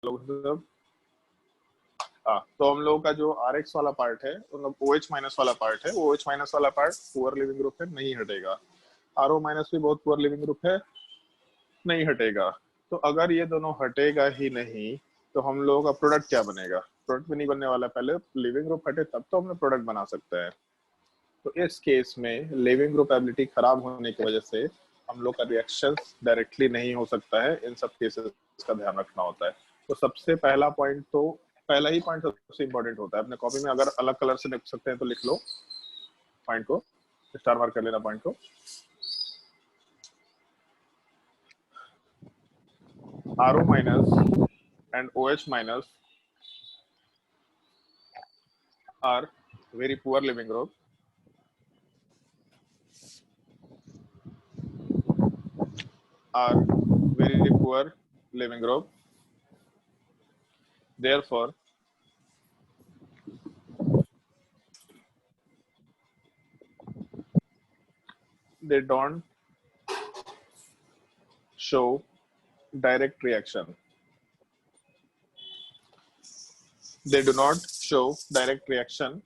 लोग सब तो हम लोगों का जो RX वाला पार्ट है, मतलब OH माइनस वाला पार्ट है, वो OH माइनस वाला पार्ट पुअर लिविंग ग्रुप है, नहीं हटेगा। RO माइनस भी बहुत पुअर लिविंग ग्रुप है, नहीं हटेगा। तो अगर ये दोनों हटेगा ही नहीं तो हम लोगों का प्रोडक्ट क्या बनेगा? प्रोडक्ट भी नहीं बनने वाला। पहले लिविंग ग्रुप हटे तब तो हम लोग प्रोडक्ट बना सकते हैं। तो इस केस में लिविंग ग्रुप एबिलिटी खराब होने की वजह से हम लोग का रिएक्शन डायरेक्टली नहीं हो सकता है। इन सब केसेस का ध्यान रखना होता है। तो सबसे पहला पॉइंट, तो पहला ही पॉइंट सबसे इंपॉर्टेंट होता है। अपने कॉपी में अगर अलग कलर से लिख सकते हैं तो लिख लो पॉइंट को, स्टार मार्क कर लेना पॉइंट को। RO minus and OH minus are very poor living group. Are very poor living group. Therefore, they don't show direct reaction. They do not show direct reaction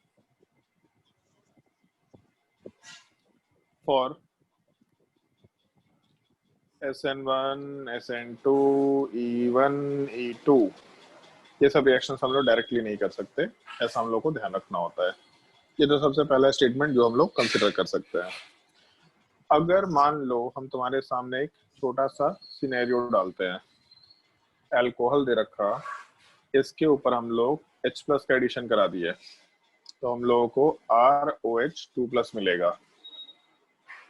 for SN1, SN2, E1, E2। ये सब reactions हम लोग directly नहीं कर सकते, ऐसा हम लोग को ध्यान रखना होता है। ये तो सबसे पहला स्टेटमेंट जो हम लोग कंसिडर कर सकते हैं। अगर मान लो हम तुम्हारे सामने एक छोटा सा सिनेरियो डालते हैं, अल्कोहल दे रखा, इसके ऊपर हम लोग H+ का एडिशन करा दिए, तो हम लोगों को ROH2+ मिलेगा।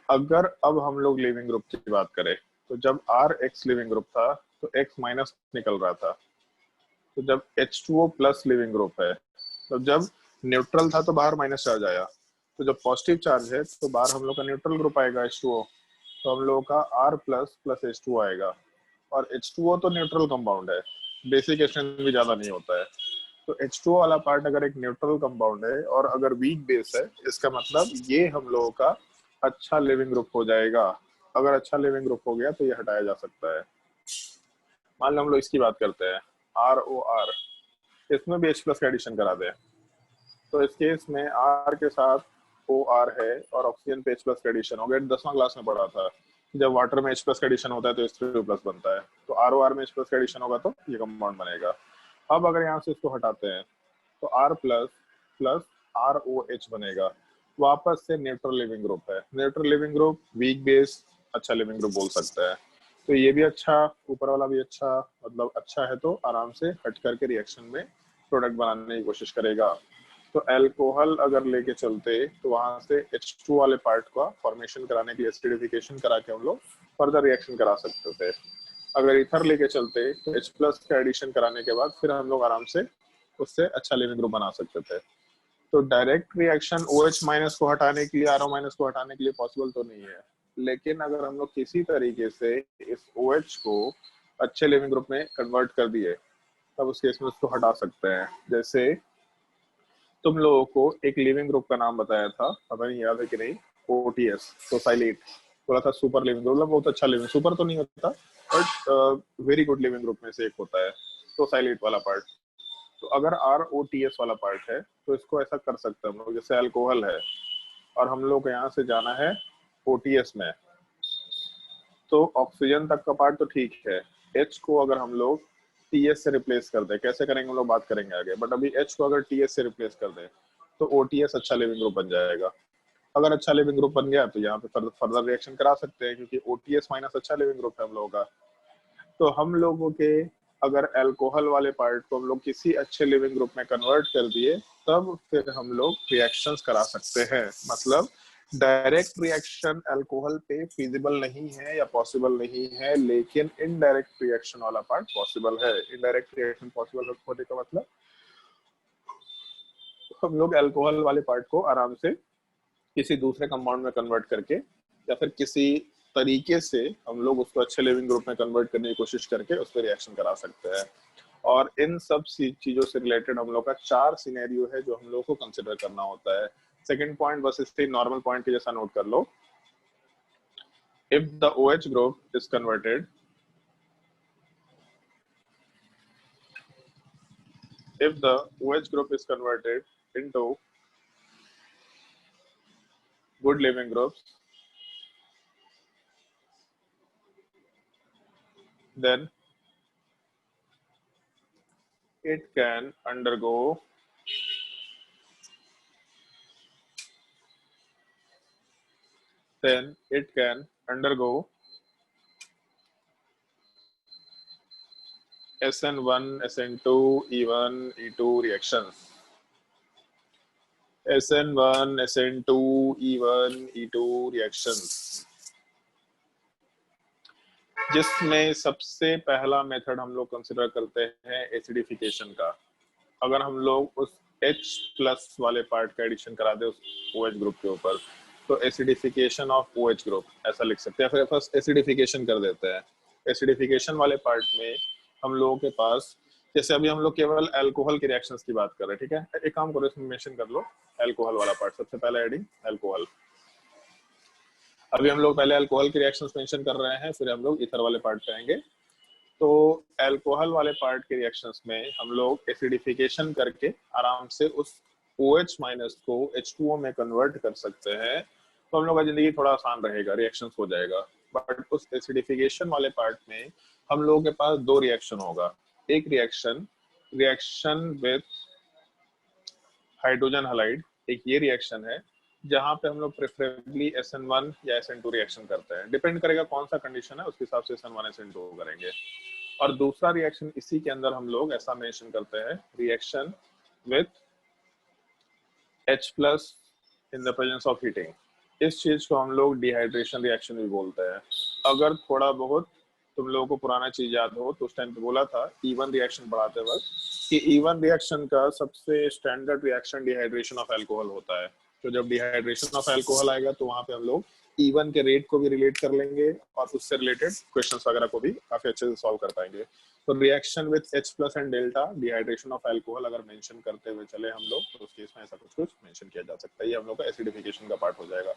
अगर अब हम लोग लिविंग ग्रुप की बात करें तो जब RX लिविंग ग्रुप था तो X माइनस निकल रहा था। तो जब H2O+ लिविंग ग्रुप है तो जब न्यूट्रल था तो बाहर माइनस चार्ज आया, तो जब पॉजिटिव चार्ज है तो बाहर हम लोग का न्यूट्रल ग्रुप आएगा H2O, तो हम लोगों का R+ H2O आएगा। और H2O तो न्यूट्रल कंपाउंड है, बेसिक स्ट्रेंथ भी ज्यादा नहीं होता है। तो H2O वाला पार्ट अगर एक न्यूट्रल कंपाउंड है और अगर वीक बेस है, इसका मतलब ये हम लोगों का अच्छा लिविंग ग्रुप हो जाएगा। अगर अच्छा लिविंग ग्रुप हो गया तो ये हटाया जा सकता है। मान लो हम लोग इसकी बात करते हैं ROR, इसमें भी H+ का एडिशन करा दे, तो इस केस में R के साथ OR है और ऑक्सीजन पे H+ का एडिशन हो गया। 10वां क्लास में पढ़ा था, जब वाटर में H+ का एडिशन होता है तो H3O+ बनता है। तो ROR में H+ का एडिशन होगा तो ये कंपाउंड बनेगा। अब अगर यहाँ से इसको हटाते हैं तो R+ ROH बनेगा। वापस से न्यूट्रल लिविंग ग्रुप है। Neutral leaving group, weak base, अच्छा लिविंग ग्रुप बोल सकते हैं। तो ये भी अच्छा, ऊपर वाला भी अच्छा, मतलब अच्छा है तो आराम से हट करके रिएक्शन में प्रोडक्ट बनाने की कोशिश करेगा। तो अल्कोहल अगर लेके चलते तो वहां से H2 वाले पार्ट का फॉर्मेशन कराने के लिए एसिडिफिकेशन करा के हम लोग फर्दर रिएक्शन करा सकते थे। अगर ईथर लेके चलते तो H+ का एडिशन कराने के बाद फिर हम लोग आराम से उससे अच्छा लिविंग ग्रुप बना सकते थे। तो डायरेक्ट रिएक्शन OH- को हटाने के लिए, RO- को हटाने के लिए पॉसिबल तो नहीं है, लेकिन अगर हम लोग किसी तरीके से इस OH को अच्छे लिविंग ग्रुप में कन्वर्ट कर दिए तब उस केस में उसको हटा सकते हैं। जैसे तुम लोगों को एक लिविंग ग्रुप का नाम बताया था, पता नहीं याद है कि नहीं, OTS, सोसाइलेट। बोला था सुपर लिविंग ग्रुप, बहुत अच्छा लिविंग, सुपर तो नहीं होता but very good leaving group में से एक होता है सोसाइलेट वाला पार्ट। तो अगर ROTS वाला पार्ट है तो इसको ऐसा कर सकते हैं हम लोग, जैसे अल्कोहल है और हम लोग यहाँ से जाना है OTS में, तो ऑक्सीजन तक का पार्ट तो ठीक है। H को अगर हम लोग TS से रिप्लेस कर दे, कैसे करेंगे हम लोग बात करेंगे आगे, बट अभी H को अगर TS से रिप्लेस कर दे तो OTS अच्छा लिविंग ग्रुप बन जाएगा। अगर अच्छा लिविंग ग्रुप बन गया तो यहाँ पे फर्दर रिएक्शन करा सकते हैं, क्योंकि OTS- अच्छा लिविंग ग्रुप है हम लोगों का। तो हम लोगों के अगर अल्कोहल वाले पार्ट को हम लोग किसी अच्छे लिविंग ग्रुप में कन्वर्ट कर दिए तब फिर हम लोग रिएक्शंस करा सकते हैं। मतलब डायरेक्ट रिएक्शन अल्कोहल पे फिजिबल नहीं है या पॉसिबल नहीं है, लेकिन इनडायरेक्ट रिएक्शन वाला पार्ट पॉसिबल है। इनडायरेक्ट रिएक्शन पॉसिबल होने का मतलब हम लोग अल्कोहल वाले पार्ट को आराम से किसी दूसरे कंपाउंड में कन्वर्ट करके या फिर किसी तरीके से हम लोग उसको अच्छे लिविंग ग्रुप में कन्वर्ट करने की कोशिश करके उस पर रिएक्शन करा सकते हैं। और इन सब चीजों से रिलेटेड हम लोग का 4 सिनेरियो है जो हम लोग को कंसिडर करना होता है। सेकंड पॉइंट बस इससे नॉर्मल पॉइंट के जैसा नोट कर लो। If the OH group is converted if the OH group is converted into good living groups, then it can undergo SN1, SN2, E1, E2 reactions. SN1, SN2, E1, E2 reactions, जिसमें सबसे पहला method हम लोग consider करते हैं acidification का। अगर हम लोग उस H प्लस वाले पार्ट का एडिशन करा दे उस OH ग्रुप के ऊपर, तो एसिडिफिकेशन ऑफ OH ग्रुप ऐसा लिख सकते हैं। फिर फर्स्ट एसिडिफिकेशन कर देते हैं। एसिडिफिकेशन वाले पार्ट में हम लोगों के पास, जैसे अभी हम लोग केवल अल्कोहल के रिएक्शंस की बात कर रहे हैं, ठीक है। एक काम करो, इसमें मेंशन कर लो अल्कोहल वाला पार्ट, सबसे पहला एडिंग अल्कोहल। अभी हम लोग पहले अल्कोहल के रिएक्शंस मेंशन कर रहे हैं, फिर हम लोग ईथर वाले पार्ट पे आएंगे। तो अल्कोहल वाले पार्ट के रिएक्शंस में हम लोग एसिडिफिकेशन करके आराम से उस OH माइनस को H2O में कन्वर्ट कर सकते हैं, तो हम लोग का जिंदगी थोड़ा आसान रहेगा, रिएक्शंस हो जाएगा। बट उस एसिडिफिकेशन वाले पार्ट में हम लोगों के पास दो रिएक्शन होगा। एक रिएक्शन विद हाइड्रोजन हैलाइड, एक ये रिएक्शन है जहां पे हम लोग प्रेफरेबली SN1 या SN2 रिएक्शन करते हैं। डिपेंड करेगा कौन सा कंडीशन है, उसके हिसाब से SN1 SN2 करेंगे। और दूसरा रिएक्शन इसी के अंदर हम लोग ऐसा मेंशन करते हैं, reaction with H plus in the presence of heating. इस चीज को हम लोग डिहाइड्रेशन रिएक्शन भी बोलते हैं। अगर थोड़ा बहुत तुम लोगों को पुराना चीज याद हो तो उस टाइम पे बोला था E1 रिएक्शन बढ़ाते वक्त कि E1 रिएक्शन का सबसे standard reaction dehydration of alcohol होता है। तो जब डिहाइड्रेशन ऑफ अल्कोहल आएगा तो वहां पे हम लोग E1 के रेट को भी रिलेट कर लेंगे और उससे रिलेटेड क्वेश्चंस वगैरह को भी काफी अच्छे से सॉल्व कर पाएंगे। तो reaction with H plus and delta dehydration of alcohol अगर मेंशन करते हुए चले हम लोग, तो उस केस में ऐसा कुछ मेंशन किया जा सकता है। ये हम लोग का एसिडिफिकेशन का पार्ट हो जाएगा।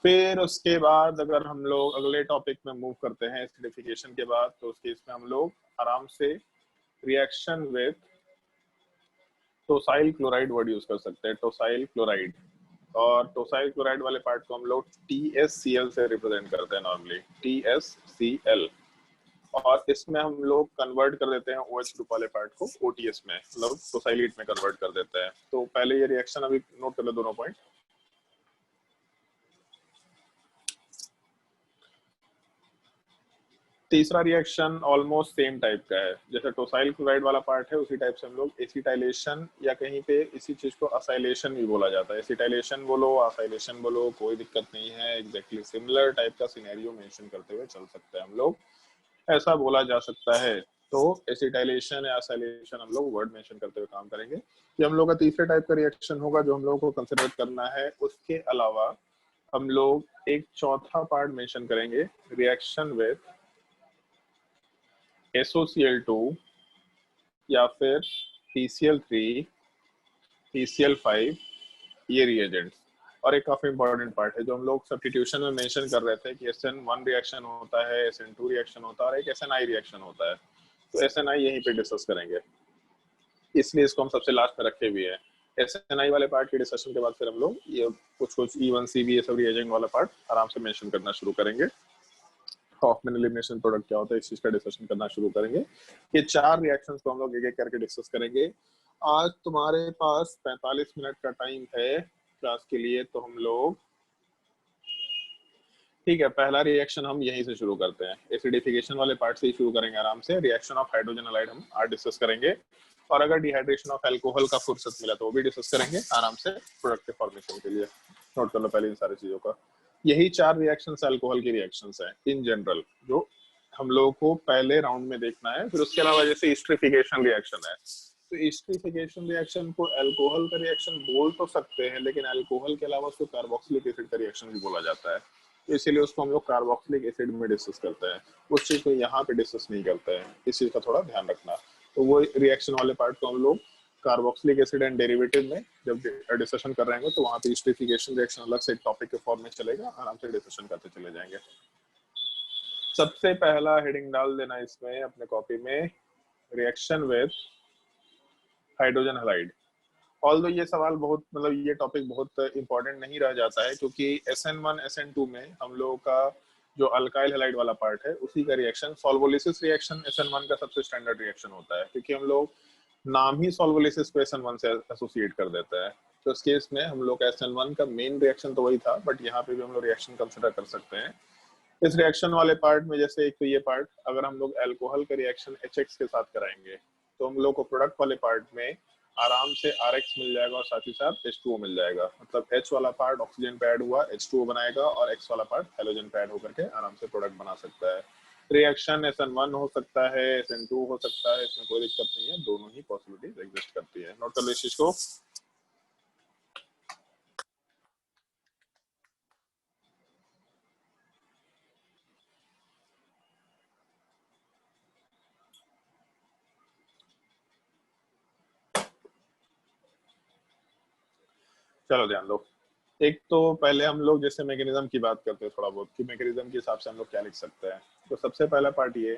फिर उसके बाद अगर हम लोग अगले टॉपिक में मूव करते हैं एसिडिफिकेशन के बाद, तो उस केस में हम लोग आराम से reaction with tosyl chloride word use कर सकते हैं, टोसाइल क्लोराइड। और टोसाइल क्लोराइड वाले पार्ट को हम लोग TSCl से रिप्रेजेंट करते हैं नॉर्मली, TSCl। और इसमें हम लोग कन्वर्ट कर देते हैं OH ग्रुप वाले पार्ट को OTS में, मतलब टोसाइलेट में कन्वर्ट कर देते हैं। तो पहले ये रिएक्शन अभी नोट कर लो दोनों पॉइंट। तीसरा रिएक्शन ऑलमोस्ट सेम टाइप का है, जैसे टोसाइल क्लोराइड वाला पार्ट है उसी टाइप से हम लोग एसिटाइलेशन, या कहीं पे इसी चीज को असाइलेशन भी बोला जाता है। एसिटाइलेशन बोलो, असाइलेशन बोलो, कोई दिक्कत नहीं है। एग्जैक्टली सिमिलर टाइप का सिनेरियो मेंशन करते हुए चल सकते हैं हम लोग, ऐसा बोला जा सकता है। तो एसिटाइलेशन या असाइलेशन हम लोग वर्ड मेंशन करते हुए काम करेंगे। ये हम लोग का तीसरे टाइप का रिएक्शन होगा जो हम लोग को कंसिडर करना है। उसके अलावा हम लोग एक चौथा पार्ट मेंशन करेंगे, रिएक्शन विद SOCl2 या फिर PCl3, PCl5, ये रिएजेंट्स। और एक काफी इंपॉर्टेंट पार्ट है जो हम लोग सब्स्टिट्यूशन में मेंशन कर रहे थे कि SN1 रिएक्शन होता है, SN2 रिएक्शन होता है और एक SNI रिएक्शन होता है। तो SNI यहीं पे डिस्कस करेंगे, इसलिए इसको हम सबसे लास्ट में रखे हुए हैं। SNI वाले पार्ट के डिस्कशन के बाद फिर हम लोग ये कुछ E1CB ये सब रिएजेंट वाला पार्ट आराम से मेंशन करना शुरू करेंगे। हॉफमैन एलिमिनेशन प्रोडक्ट क्या होता है इस चीज का डिस्कशन करना शुरू करेंगे। ये चार रिएक्शंस को हम लोग एक एक करके डिस्कस करेंगे। आज तुम्हारे पास 45 मिनट का टाइम है क्लास के लिए, तो हम लोग ठीक है, पहला रिएक्शन हम यहीं से शुरू करते हैं, एसिडिफिकेशन वाले पार्ट से ही शुरू करेंगे आराम से। रिएक्शन ऑफ हाइड्रोजन हैलाइड हम आज डिस्कस करेंगे, और अगर डिहाइड्रेशन ऑफ अल्कोहल का फुर्सत मिला तो वो भी डिस्कस करेंगे आराम से प्रोडक्ट के फॉर्मेशन के लिए। नोट कर लो पहले इन सारी चीजों का। यही चार रिएक्शंस अल्कोहल की रिएक्शंस हैं इन जनरल, जो हम लोगों को पहले राउंड में देखना है। फिर उसके अलावा जैसे एस्टरिफिकेशन रिएक्शन है, तो एस्टरिफिकेशन रिएक्शन को अल्कोहल का रिएक्शन बोल तो सकते हैं, लेकिन अल्कोहल के अलावा उसको कार्बोक्सिलिक एसिड का रिएक्शन भी बोला जाता है, तो इसीलिए उसको हम लोग कार्बोक्सिलिक एसिड में डिस्कस करते हैं। उस चीज को यहाँ पे डिस्कस नहीं करते हैं, इस चीज का थोड़ा ध्यान रखना। तो वो रिएक्शन वाले पार्ट को हम लोग कार्बोक्सिलिक एसिड एंड डेरिवेटिव में जब डिस्कशन कर रहे हैं तो वहाँ पे एस्टरिफिकेशन रिएक्शन अलग से एक टॉपिक के फॉर्म में चलेगा, आराम से डिस्कशन करते चले जाएंगे। सबसे पहला हेडिंग डाल देना इसमें अपने कॉपी में, reaction with hydrogen halide. Although ये सवाल बहुत मतलब ये टॉपिक बहुत इंपॉर्टेंट नहीं रह जाता है, क्योंकि SN1 SN2 में हम लोगों का जो अल्काइल हैलाइड वाला पार्ट है उसी का रिएक्शन सॉल्वोलिसिस रिएक्शन SN1 का सबसे स्टैंडर्ड रिएक्शन होता है, क्योंकि हम लोग नाम ही सॉल्वोलिसिस को SN1 से एसोसिएट कर देते हैं। तो इस केस में हम लोग का SN1 का मेन रिएक्शन तो वही था, बट यहाँ पे भी हम लोग रिएक्शन कंसिडर कर सकते हैं। इस रिएक्शन वाले पार्ट में जैसे एक तो ये पार्ट, अगर हम लोग अल्कोहल का रिएक्शन HX के साथ कराएंगे तो हम लोग को प्रोडक्ट वाले पार्ट में आराम से RX मिल जाएगा और साथ ही साथ H2O मिल जाएगा। मतलब H वाला पार्ट ऑक्सीजन पे ऐड हुआ H2O बनाएगा और X वाला पार्ट हैलोजन पे ऐड होकर के आराम से प्रोडक्ट बना सकता है। रिएक्शन SN1 हो सकता है, SN2 हो सकता है, इसमें कोई दिक्कत नहीं है, दोनों ही पॉसिबिलिटीज एग्जिस्ट करती है। नोट कर लो इस चीज को। चलो ध्यान दो। एक तो पहले हम लोग जैसे मैकेनिज्म की बात करते हैं थोड़ा बहुत, कि मैकेनिज्म के हिसाब से हम लोग क्या लिख सकते हैं। तो सबसे पहला पार्ट ये,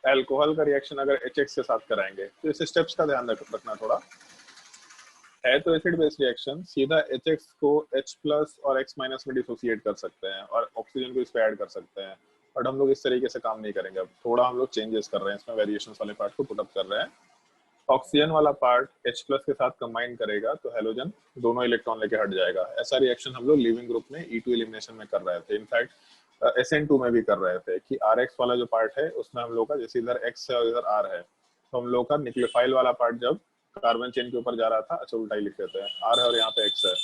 अल्कोहल का रिएक्शन अगर HX के साथ कराएंगे तो इस स्टेप्स का ध्यान रखना थोड़ा। है तो एसिड बेस रिएक्शन, सीधा HX को H प्लस और X माइनस में डिसोसिएट कर सकते हैं और ऑक्सीजन को इस पे ऐड कर सकते हैं, बट हम लोग इस तरीके से काम नहीं करेंगे। अब थोड़ा हम लोग चेंजेस कर रहे हैं इसमें, वेरिएशंस वाले पार्ट को पुटअप कर रहे हैं। ऑक्सीजन वाला पार्ट H प्लस के साथ कंबाइन करेगा तो हेलोजन दोनों इलेक्ट्रॉन लेके हट जाएगा। ऐसा रिएक्शन हम लोग लिविंग ग्रुप में E2 एलिमिनेशन में कर रहे थे, इनफैक्ट SN2 में भी कर रहे थे, कि RX वाला जो पार्ट है उसमें हम लोग का जैसे इधर X है और इधर R है, तो हम लोग का न्यूक्लियोफाइल वाला पार्ट जब कार्बन चेन के ऊपर जा रहा था, अच्छा उल्टा ही लिख देते हैं, R है और यहाँ पे X है,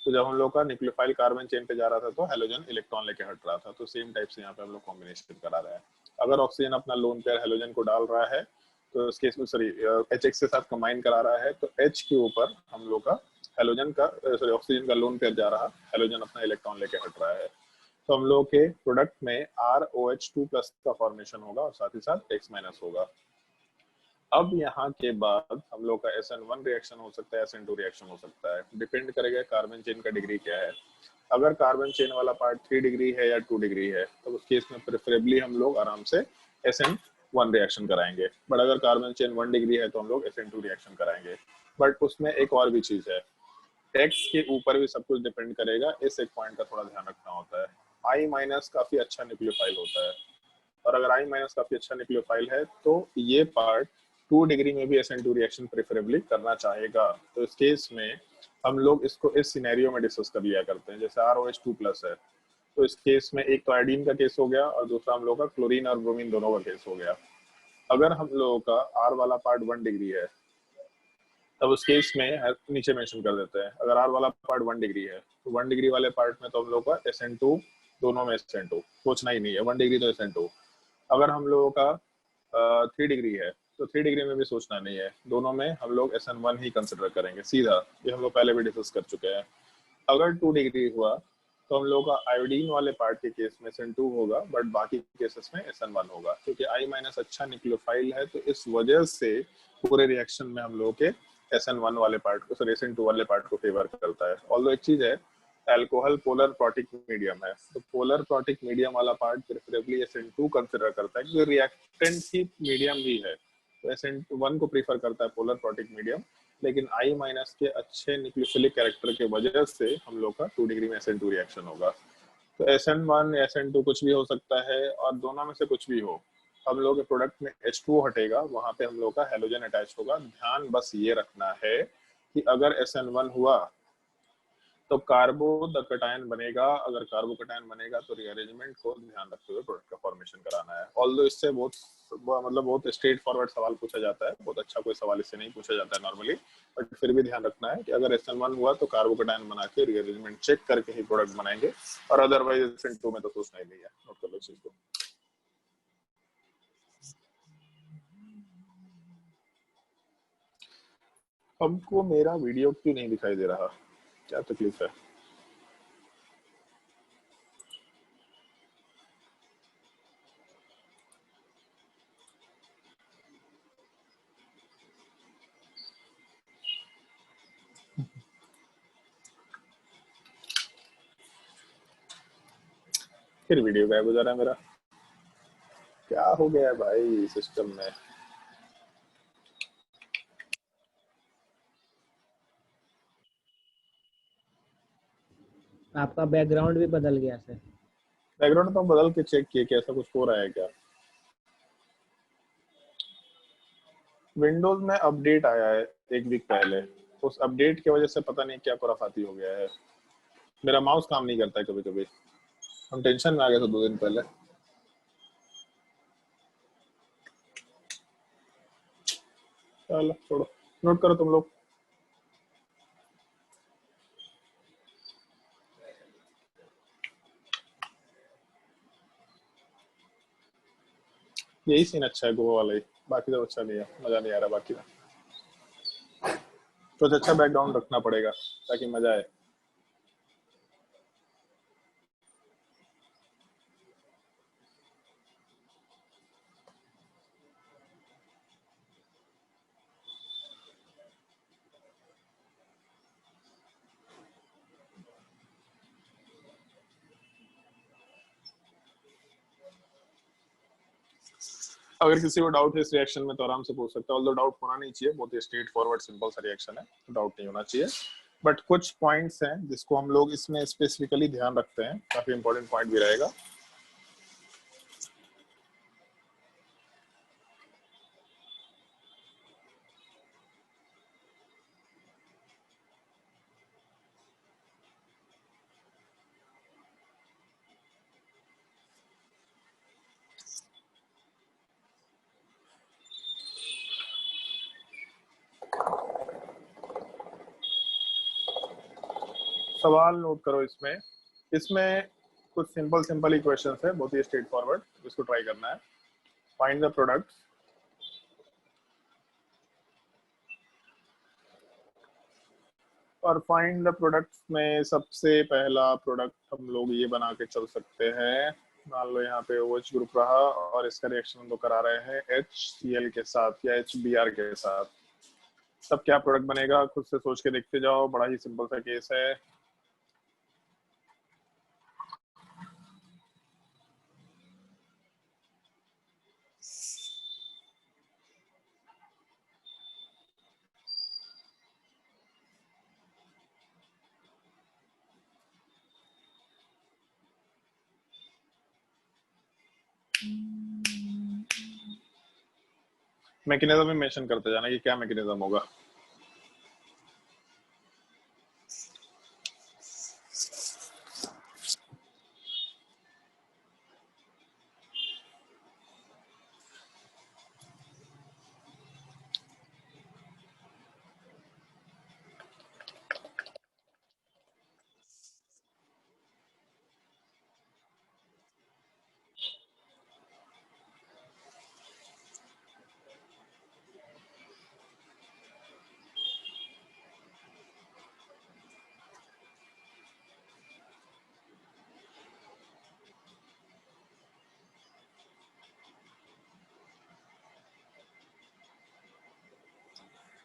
तो जब हम लोग का न्यूक्लियोफाइल कार्बन चेन पे जा रहा था तो हेलोजन इलेक्ट्रॉन लेके हट रहा था। तो सेम टाइप से यहाँ पे हम लोग कॉम्बिनेशन करा रहे हैं। अगर ऑक्सीजन अपना लोन पेयर हेलोजन को डाल रहा है तो इस केस में सॉरी HX के साथ कंबाइन करा रहा है, तो H के ऊपर हम लोग का हेलोजन का सॉरी ऑक्सीजन का लोन पेयर जा रहा, हेलोजन अपना इलेक्ट्रॉन लेके हट रहा है, तो हम लोग के प्रोडक्ट में ROH2 प्लस का फॉर्मेशन होगा और साथ ही साथ X माइनस होगा। अब यहाँ के बाद हम लोग का SN1 रिएक्शन हो सकता है, SN2 रिएक्शन हो सकता है, डिपेंड करेगा कार्बन चेन का डिग्री क्या है। अगर कार्बन चेन वाला पार्ट 3 डिग्री है या 2 डिग्री है तो उस केस में प्रेफरेबली हम लोग आराम से SN1 रिएक्शन कराएंगे, बट अगर कार्बन चेन 1 डिग्री है तो हम लोग SN2 रिएक्शन कराएंगे। बट उसमें एक और भी चीज है, X के ऊपर भी सब कुछ डिपेंड करेगा, इस एक पॉइंट का थोड़ा ध्यान रखना होता है। I माइनस काफी अच्छा न्यूक्लियोफाइल होता है, और अगर I माइनस काफी अच्छा न्यूक्लियोफाइल है तो ये पार्ट 2 डिग्री में भी SN2 रिएक्शन प्रेफरेबली करना चाहेगा। तो इस केस में हम लोग इसको इस सिनेरियो में डिस्कस कर लिया करते हैं, जैसे ROH2 प्लस है तो इस केस में एक तो आयोडीन का केस हो गया और दूसरा हम लोग का क्लोरीन और ब्रोमीन दोनों का केस हो गया। अगर हम लोगों का R वाला पार्ट 1 डिग्री है तब उस केस में नीचे मेंशन कर देते हैं, अगर R वाला पार्ट 1 डिग्री है तो 1 डिग्री वाले पार्ट में तो हम लोग का SN2 दोनों में SN2 सोचना ही नहीं है, 1 डिग्री तो SN2। अगर हम लोगों का 3 डिग्री है तो 3 डिग्री में भी सोचना नहीं है, दोनों में हम लोग SN1 ही कंसिडर करेंगे सीधा, ये हम लोग पहले भी डिस्कस कर चुके हैं। अगर 2 डिग्री हुआ तो हम लोग का आयोडीन वाले पार्ट के केस में SN2 होगा, बट बाकी केसेस में SN1 होगा, क्योंकि I माइनस अच्छा न्यूक्लियोफाइल है, तो इस वजह से पूरे रिएक्शन में हम लोग के SN1 वाले पार्ट को सॉरी SN2 वाले पार्ट को फेवर करता है। ऑल्दो एक चीज है, अल्कोहल पोलर प्रोटिक मीडियम है, तो पोलर प्रोटिक मीडियम वाला पार्ट प्रेफरेबली SN2 कंसिडर करता है, क्योंकि रिएक्टेंट ही मीडियम भी है, तो SN1 को प्रीफर करता है पोलर प्रोटिक मीडियम। लेकिन I माइनस के अच्छे न्यूक्लियोफिलिक कैरेक्टर के वजह से हम लोग का 2 डिग्री में SN2 रिएक्शन होगा। तो SN1 या SN2 कुछ भी हो सकता है, और दोनों में से कुछ भी हो, हम लोग के प्रोडक्ट में H2O हटेगा, वहां पे हम लोग का हेलोजन अटैच होगा। ध्यान बस ये रखना है कि अगर SN1 हुआ तो कार्बो द कटायन बनेगा, अगर कार्बो कटायन बनेगा तो रीअरेंजमेंट को ध्यान रखते हुए प्रोडक्ट का फॉर्मेशन कराना है। ऑल्दो इससे बहुत मतलब बहुत स्ट्रेट फॉरवर्ड सवाल पूछा जाता है, बहुत अच्छा कोई सवाल इससे नहीं पूछा जाता है नॉर्मली, बट फिर भी ध्यान रखना है कि अगर SN1 हुआ तो कार्बो कटायन बना के रीअरेंजमेंट चेक करके ही प्रोडक्ट बनाएंगे, और अदरवाइज SN2 में तो सोचना ही नहीं है। नोट कर लो चीज को। हमको मेरा वीडियो क्यों नहीं दिखाई दे रहा, क्या तकलीफ है? फिर वीडियो गायब हो जा रहा है मेरा, क्या हो गया है भाई सिस्टम में? आपका बैकग्राउंड भी बदल गया सर। बैकग्राउंड तो हम बदल के चेक किए कि ऐसा कुछ हो रहा है क्या। विंडोज में अपडेट आया है 1 वीक पहले, उस अपडेट की वजह से पता नहीं क्या खुराफाती हो गया है। मेरा माउस काम नहीं करता है कभी कभी। हम टेंशन में आ गए थे 2 दिन पहले। चलो छोड़ो, नोट करो तुम लोग। यही सीन अच्छा है गोवा वाला ही, बाकी तो अच्छा नहीं है, मजा नहीं आ रहा बाकी में। तो अच्छा बैकग्राउंड रखना पड़ेगा ताकि मजा आए। अगर किसी को डाउट है इस रिएक्शन में तो आराम से पूछ सकता है, ऑल्दो डाउट होना नहीं चाहिए, बहुत ही स्ट्रेट फॉरवर्ड सिंपल सा रिएक्शन है, डाउट नहीं होना चाहिए। बट कुछ पॉइंट्स हैं जिसको हम लोग इसमें स्पेसिफिकली ध्यान रखते हैं, काफी इंपॉर्टेंट पॉइंट भी रहेगा। सवाल नोट करो इसमें। इसमें कुछ सिंपल सिंपल ही क्वेश्चन है, बहुत ही स्ट्रेट फॉरवर्ड, इसको ट्राई करना है। फाइंड द प्रोडक्ट, और फाइंड द प्रोडक्ट में सबसे पहला प्रोडक्ट हम लोग ये बना के चल सकते हैं। मान लो यहाँ पे OH ग्रुप रहा और इसका रिएक्शन हम लोग करा रहे हैं HCl के साथ या HBr के साथ। तब क्या प्रोडक्ट बनेगा खुद से सोच के देखते जाओ, बड़ा ही सिंपल सा केस है। मैकेनिज्म में मेंशन करते जाना कि क्या मैकेनिज्म होगा।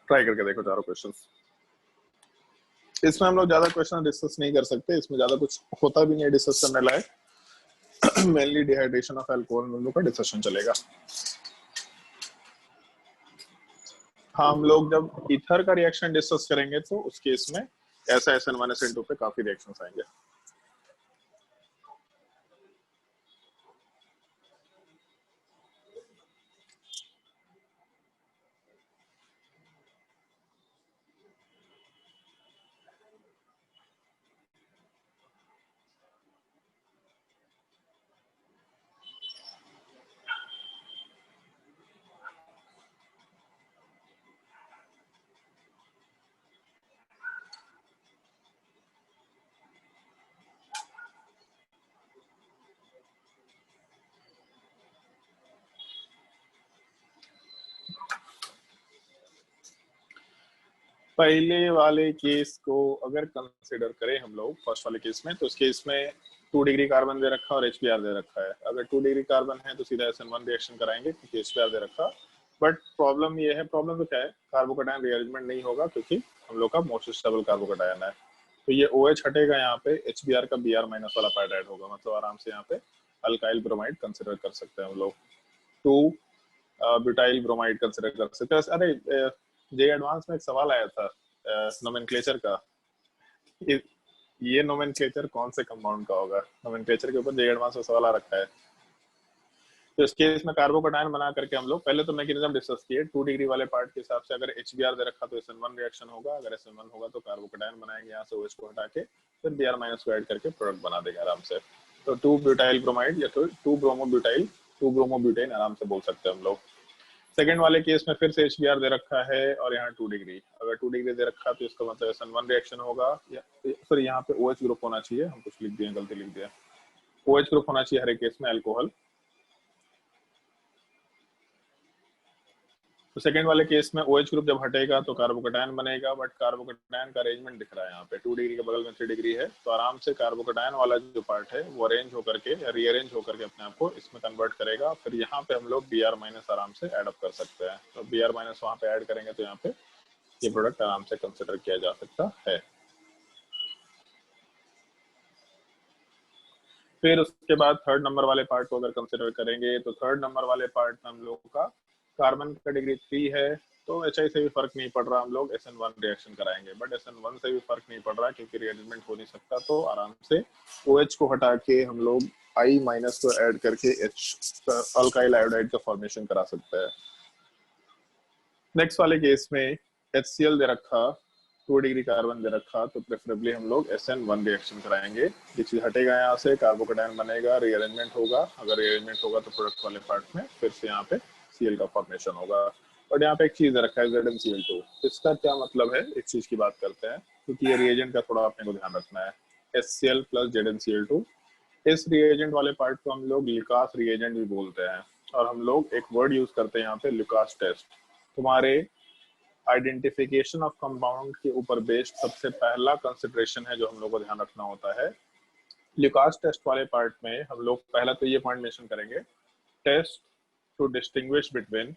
ट्राई करके देखो चारों क्वेश्चंस। इसमें हम लोग ज्यादा क्वेश्चन डिस्कस नहीं कर सकते, इसमें ज्यादा कुछ होता भी नहीं है डिस्कस करने लायक। मेनली डिहाइड्रेशन ऑफ अल्कोहल में हम लोग का डिस्कशन चलेगा। हाँ, हम लोग जब ईथर का रिएक्शन डिस्कस करेंगे तो उस केस में ऐसा SN1 SN2 पे काफी रिएक्शंस आएंगे। पहले वाले केस को अगर कंसिडर करें हम लोग, फर्स्ट वाले केस में, तो उस केस में 2 डिग्री कार्बन दे रखा है और HBr दे रखा है। अगर 2 डिग्री कार्बन है तो सीधा SN1 रिएक्शन कराएंगे क्योंकि HBr दे रखा। बट प्रॉब्लम ये है, प्रॉब्लम तो क्या है, कार्बोकैटायन रीअरेंजमेंट नहीं होगा क्योंकि हम लोग का मोस्ट स्टेबल कार्बोकैटायन है। तो ये OH हटेगा, यहाँ पे HBr का Br माइनस वाला पैड ऐड होगा, मतलब आराम से यहाँ पे अल्काइल ब्रोमाइड कंसिडर कर सकते हैं हम लोग। 2 ब्यूटाइल ब्रोमाइड कंसिडर कर सकते हैं। अरे जे एडवांस में एक सवाल आया था नोमेनक्लेचर का, ये नोमेनक्लेचर कौन से कंपाउंड का होगा? नोमेनक्लेचर के ऊपर जेई एडवांस में सवाल आ रखा है। तो इस केस में कार्बोकैटायन बना करके हम लोग पहले तो मैकेनिज्म डिस्कस किए। 2 डिग्री वाले पार्ट के हिसाब से अगर HBr दे रखा तो SN1 रिएक्शन होगा, अगर SN1 होगा तो कार्बोकैटायन बनाएंगे यहाँ से OH को हटा के, फिर Br- को ऐड करके प्रोडक्ट बना देंगे आराम से। तो 2 ब्यूटाइल ब्रोमाइड या फिर 2 ब्रोमोब्यूटाइल, 2 ब्रोमोब्यूटेन आराम से बोल सकते हैं हम लोग। सेकंड वाले केस में फिर से HBr दे रखा है और यहाँ 2 डिग्री, अगर 2 डिग्री दे रखा तो इसका मतलब SN1 रिएक्शन होगा, या फिर यहाँ पे OH ग्रुप होना चाहिए, हम कुछ लिख दिए, गलती लिख दिया, OH ग्रुप होना चाहिए हर एक केस में, अल्कोहल। तो सेकंड वाले केस में OH ग्रुप जब हटेगा तो कार्बोकैटायन बनेगा, बट कार्बोकैटायन का अरेंजमेंट दिख रहा है यहाँ पे 2 डिग्री के बगल में 3 डिग्री है, तो आराम से कार्बोकैटायन वाला जो पार्ट है वो अरेंज होकर के या रीअरेंज होकर के अपने आप को इसमें कन्वर्ट करेगा। फिर यहाँ पे हम लोग Br- आराम से ऐड अप कर सकते हैं। तो Br- वहाँ पे ऐड करेंगे तो यहाँ पे ये प्रोडक्ट आराम से कंसिडर किया जा सकता है। फिर उसके बाद थर्ड नंबर वाले पार्ट को अगर कंसिडर करेंगे तो थर्ड नंबर वाले पार्ट में हम लोग का कार्बन का डिग्री 3 है, तो HI से भी फर्क नहीं पड़ रहा, हम लोग SN1 रिएक्शन कराएंगे, बट SN1 से भी फर्क नहीं पड़ रहा क्योंकि रिएरेंजमेंट हो नहीं सकता, तो आराम से OH को हटा के हम लोग I- को ऐड करके H अल्काइल आयोडाइड का फॉर्मेशन करा सकते हैं। नेक्स्ट वाले केस में HCl दे रखा, 2 डिग्री कार्बन दे रखा, तो प्रेफरेबली हम लोग SN1 रिएक्शन कराएंगे। ये चीज हटेगा यहाँ से, कार्बोकैटायन बनेगा, रीअरेंजमेंट होगा, अगर रीअरेंजमेंट होगा तो प्रोडक्ट वाले पार्ट में फिर से यहाँ पे Cl का फॉर्मेशन होगा। और यहाँ पे एक चीज रखा है ZnCl2, इसका क्या मतलब है इस चीज की बात करते हैं, क्योंकि ये रिएजेंट का थोड़ा अपने को ध्यान रखना है। HCl प्लस ZnCl2, इस रिएजेंट वाले पार्ट को हम लोग लुकास रिएजेंट भी बोलते हैं, और हम लोग एक वर्ड यूज करते हैं यहाँ पे, लुकास टेस्ट। तुम्हारे आइडेंटिफिकेशन ऑफ कंपाउंड के ऊपर बेस्ड सबसे पहला कंसिडरेशन है जो हम लोग को ध्यान रखना होता है। लुकास टेस्ट वाले पार्ट में हम लोग पहला तो ये पॉइंट मेंशन करेंगे, test to distinguish between,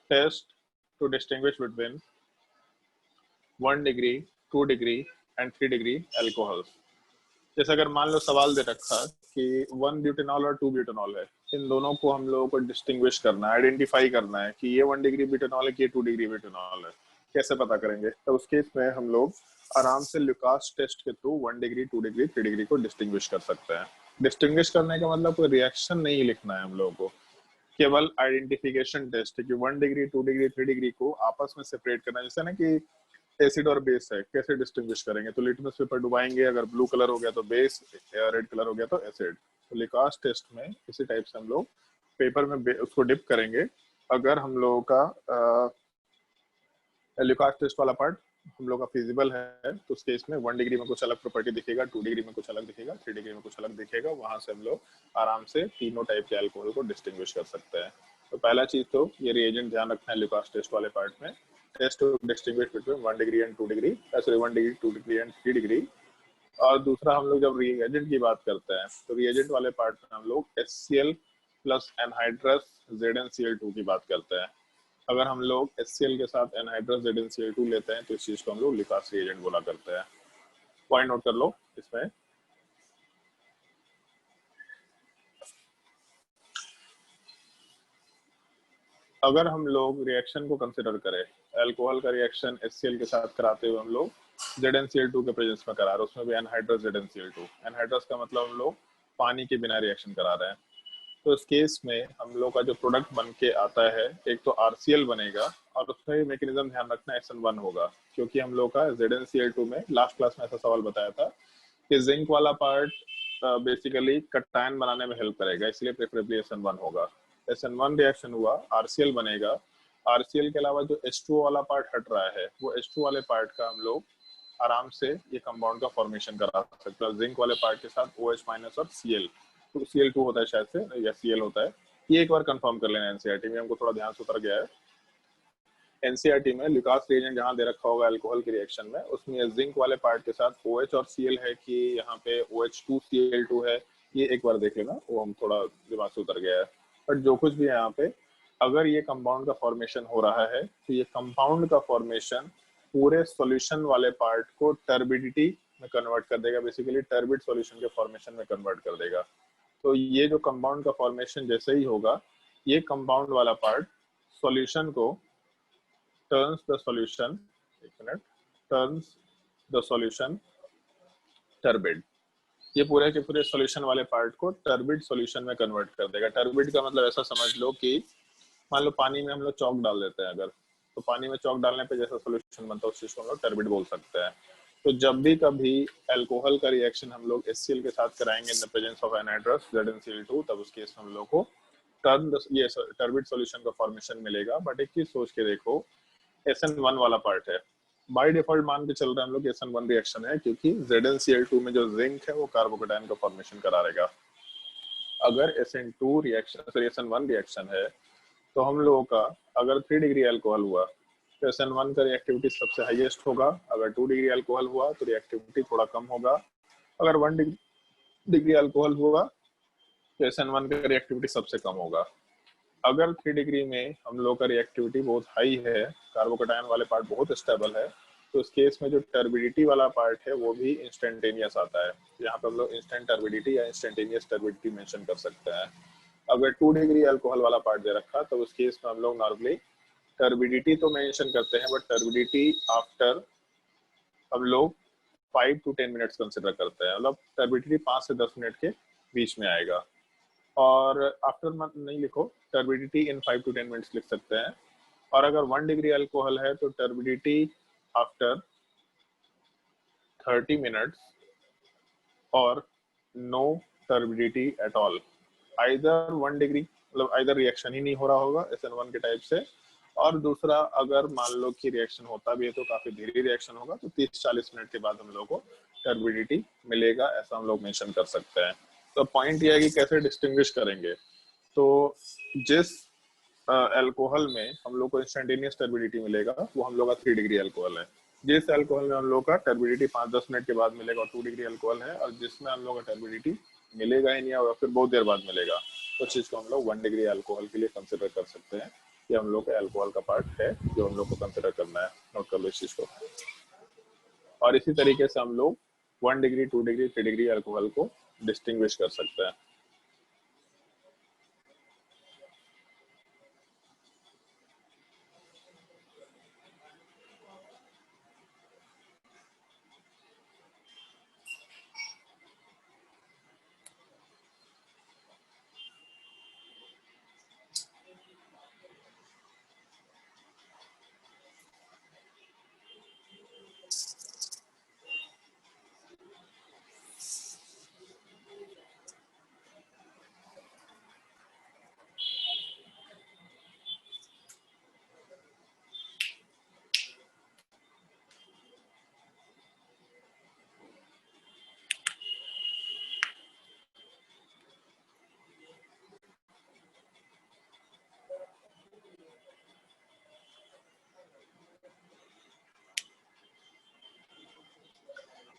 test to distinguish between 1 degree, 2 degree and 3 degree alcohol. जैसे अगर मान लो सवाल दे रखा कि 1 ब्यूटेनॉल और 2 ब्यूटेनॉल है, इन दोनों को हम लोगों को डिस्टिंग्विश करना है, आइडेंटिफाई करना है कि ये 1 डिग्री ब्यूटेनॉल है कि ये 2 डिग्री ब्यूटेनॉल है, कैसे पता करेंगे? तो उस केस में हम लोग आराम से लुकास टेस्ट के थ्रू 1 डिग्री, 2 डिग्री, 3 डिग्री को डिस्टिंग्विश कर सकते हैं। डिस्टिंग्विश करने का मतलब कोई रिएक्शन नहीं लिखना है हम लोगों को, केवल आइडेंटिफिकेशन टेस्ट है कि 1 डिग्री, 2 डिग्री, 3 डिग्री को आपस में सेपरेट करना है। जैसे ना कि एसिड और बेस है, कैसे डिस्टिंग्विश करेंगे? तो लिटमस पेपर डुबाएंगे, अगर ब्लू कलर हो गया तो बेस, रेड कलर हो गया तो एसिड। तो लिकास टेस्ट में इसी टाइप से हम लोग पेपर में उसको डिप करेंगे। अगर हम लोगों का लिकास टेस्ट वाला पार्ट हम लोग का फिजिबल है तो उस केस में 1 डिग्री में कुछ अलग प्रॉपर्टी दिखेगा, 2 डिग्री में कुछ अलग दिखेगा, 3 डिग्री में कुछ अलग दिखेगा, वहां से हम लोग आराम से तीनों टाइप के अल्कोहल को डिस्टिंग्विश कर सकते हैं। तो पहला चीज तो ये रिएजेंट ध्यान रखना है लुकास टेस्ट वाले पार्ट में, test to distinguish between 1 degree and 2 degree, sorry 1 degree, 2 degree and 3 degree. और दूसरा हम लोग जब रिएजेंट की बात करते हैं तो रिएजेंट वाले पार्ट में हम लोग HCl प्लस एनहाइड्रस ZnCl2 की बात करते हैं। अगर हम लोग HCl के साथ एनहाइड्रस ZnCl2 लेते हैं तो इस चीज को हम लोग लिकास रिएजेंट बोला करते हैं। पॉइंट नोट कर लो इसमें। अगर हम लोग रिएक्शन को कंसिडर करें, अल्कोहल का रिएक्शन HCl के साथ कराते हुए हम लोग ZnCl2 के प्रेजेंस में करा रहे हैं, उसमें भी एनहाइड्रस ZnCl2, एनहाइड्रस का मतलब हम लोग पानी के बिना रिएक्शन करा रहे हैं। तो इस केस में हम लोग का जो प्रोडक्ट बन के आता है, एक तो RCl बनेगा, और उसमें भी मैकेनिज्म ध्यान रखना SN1 होगा, क्योंकि हम लोग का ZnCl2 में लास्ट क्लास में ऐसा सवाल बताया था कि जिंक वाला पार्ट बेसिकली कटायन बनाने में हेल्प करेगा, इसलिए प्रेफरेबली SN1 होगा। SN1 रिएक्शन हुआ, RCl बनेगा, RCl के अलावा जो H2O वाला पार्ट हट रहा है वो H2 वाले पार्ट का हम लोग आराम से ये कंपाउंड का फॉर्मेशन करा सकते हैं जिंक वाले पार्ट के साथ OH- और Cl, तो Cl2 होता है शायद से, या Cl होता है, ये एक बार कंफर्म कर लेना। एनसीईआरटी में हमको थोड़ा ध्यान से उतर गया है। एनसीईआरटी में लुकास रिएजेंट जहां दे रखा होगा अल्कोहल के रिएक्शन में, उसमें जिंक वाले पार्ट के साथ OH और Cl है कि यहाँ पे OH2Cl2 है, ये एक बार देख लेना, वो हम थोड़ा दिमाग से उतर गया है। बट जो कुछ भी है यहाँ पे, अगर ये कंपाउंड का फॉर्मेशन हो रहा है तो ये कंपाउंड का फॉर्मेशन पूरे सॉल्यूशन वाले पार्ट को टर्बिडिटी में कन्वर्ट कर देगा, बेसिकली टर्बिड सॉल्यूशन के फॉर्मेशन में कन्वर्ट कर देगा। तो ये जो कंपाउंड का फॉर्मेशन जैसे ही होगा, ये कंपाउंड वाला पार्ट सॉल्यूशन को टर्न्स द सॉल्यूशन एक minute, turns the solution turbid, ये पूरे के पूरे सॉल्यूशन वाले पार्ट को टर्बिड सॉल्यूशन में कन्वर्ट कर देगा। टर्बिड का मतलब ऐसा समझ लो कि मान लो पानी में हम लोग चौक डाल देते हैं अगर, तो पानी में चौक डालने पे जैसा सॉल्यूशन बनता है उस चीज को हम लोग टर्बिड बोल सकते हैं। तो जब भी कभी अल्कोहल का रिएक्शन हम लोग HCl के साथ कराएंगे in the presence of anhydrous ZnCl2, तब उस केस में हम लोग को ये टर्बिड सॉल्यूशन का फॉर्मेशन मिलेगा। बट एक चीज सोच के देखो, SN1 वाला पार्ट है, बाय डिफॉल्ट मान के चल रहे हैं हम लोग SN1 रिएक्शन है, क्योंकि ZnCl2 में जो जिंक है वो कार्बोकेटायन का फॉर्मेशन करा रहेगा। अगर SN2 reaction sorry SN1 reaction है तो हम लोगों का अगर 3 डिग्री अल्कोहल हुआ तो SN1 का रिएक्टिविटी सबसे हाईएस्ट होगा, अगर 2 डिग्री अल्कोहल हुआ तो रिएक्टिविटी थोड़ा कम होगा, अगर 1 डिग्री अल्कोहल हुआ तो SN1 का रिएक्टिविटी सबसे कम होगा। अगर 3 डिग्री में हम लोग का रिएक्टिविटी बहुत हाई है, कार्बोकेटायन वाले पार्ट बहुत स्टेबल है, तो इस केस में जो टर्बिडिटी वाला पार्ट है वो भी इंस्टेंटेनियस आता है। यहाँ पे हम लोग इंस्टेंट टर्बिडिटी या इंस्टेंटेनियस टर्बिडिटी मेंशन कर सकते हैं। अगर 2 डिग्री अल्कोहल वाला पार्ट दे रखा तो उस केस में हम लोग नॉर्मली टर्बिडिटी तो मेंशन करते हैं, बट टर्बिडिटी आफ्टर हम लोग 5 to 10 मिनट्स कंसिडर करते हैं, मतलब टर्बिडिटी 5 से 10 मिनट के बीच में आएगा। और आफ्टर मत नहीं लिखो, टर्बिडिटी इन 5 to 10 मिनट्स लिख सकते हैं। और अगर 1 डिग्री अल्कोहल है तो टर्बिडिटी आफ्टर 30 मिनट्स और no turbidity at all. Either 1 degree मतलब आइदर रिएक्शन ही नहीं हो रहा होगा SN1 के टाइप से, और दूसरा अगर मान लो कि रिएक्शन होता भी है तो काफी धीरे रिएक्शन होगा, तो 30-40 मिनट के बाद हम लोग को टर्बिडिटी मिलेगा, ऐसा हम लोग मेंशन कर सकते हैं। तो पॉइंट ये है कि कैसे डिस्टिंग्विश करेंगे। तो जिस अल्कोहल में हम लोग को इंस्टेंटेनियस टर्बिडिटी मिलेगा वो हम लोग का 3 डिग्री अल्कोहल है। जिस अल्कोहल में हम लोग का टर्बिडिटी 5-10 मिनट के बाद मिलेगा और 2 डिग्री अल्कोहल है, और जिसमें हम लोग का टर्बिडिटी मिलेगा ही नहीं और फिर बहुत देर बाद मिलेगा, तो चीज को हम लोग 1 डिग्री अल्कोहल के लिए कंसिडर कर सकते हैं। ये हम लोग का अल्कोहल का पार्ट है जो हम लोग को कंसिडर करना है। नोट कर लो इस चीज को। और इसी तरीके से हम लोग 1 डिग्री 2 डिग्री 3 डिग्री अल्कोहल को डिस्टिंग्विश कर सकते हैं।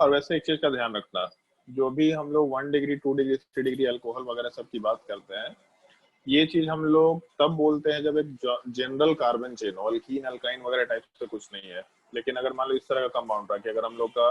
और वैसे एक चीज का ध्यान रखना, जो भी हम लोग 1 डिग्री 2 डिग्री 3 डिग्री अल्कोहल वगैरह सब की बात करते हैं, ये चीज हम लोग तब बोलते हैं जब एक general carbon chain alkyne alkyne वगैरह टाइप से कुछ नहीं है। लेकिन अगर मान लो इस तरह का कंपाउंड रहा कि अगर हम लोग का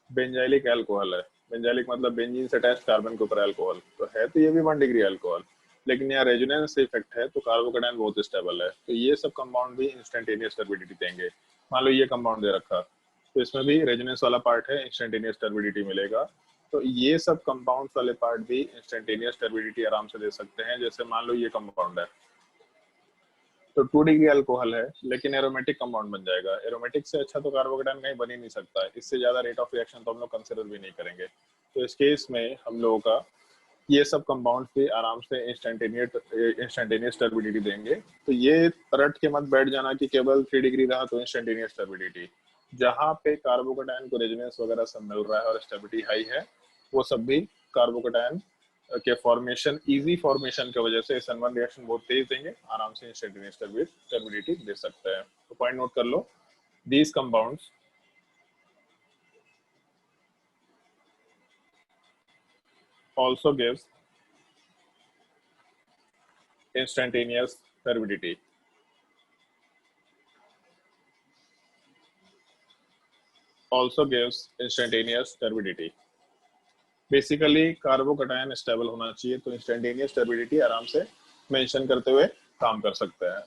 बेंजाइलिक अल्कोहल है, बेंजाइलिक मतलब बेंजीन से अटैच कार्बन के ऊपर अल्कोहल, तो है तो ये भी 1 डिग्री अल्कोहल, लेकिन यहाँ रेजोनेंस इफेक्ट है तो कार्बोकेटायन बहुत स्टेबल है, तो ये सब कंपाउंड भी इंस्टेंटेनियस टर्बिडिटी देंगे। मान लो ये कंपाउंड दे रखा तो इसमें भी रेजोनेंस वाला पार्ट है, इंस्टेंटेनियस टर्बिडिटी मिलेगा। तो ये सब कंपाउंड्स वाले पार्ट भी इंस्टेंटेनियस टर्बिडिटी आराम से दे सकते हैं। जैसे मान लो ये कंपाउंड है तो 2 डिग्री अल्कोहल है लेकिन एरोमेटिक कंपाउंड बन जाएगा। एरोमेटिक से अच्छा तो कार्बोकेटायन कहीं बन ही नहीं सकता है, इससे ज्यादा रेट ऑफ रिएक्शन तो हम लोग कंसिडर भी नहीं करेंगे। तो इस केस में हम लोगों का ये सब कंपाउंड भी आराम से इंस्टेंटेनियस टर्बिडिटी देंगे। तो ये रट के मत बैठ जाना कि केवल 3 डिग्री रहा तो इंस्टेंटेनियस टर्बिडिटी। जहाँ पे कार्बोकेटायन को रेजोनेंस वगैरह सब मिल रहा है और स्टेबिलिटी हाई है, वो सब भी कार्बोकेटायन के फॉर्मेशन इजी फॉर्मेशन की वजह से SN1 रिएक्शन बहुत तेज देंगे, आराम से इंस्टेंटेनियस टर्बिडिटी दे सकते हैं। तो पॉइंट नोट कर लो, these compounds also gives instantaneous turbidity. Also gives instantaneous turbidity. Basically carbocation stable होना चाहिए तो इंस्टेंटेनियस टर्बिडिटी आराम से मेंशन करते हुए काम कर सकते हैं।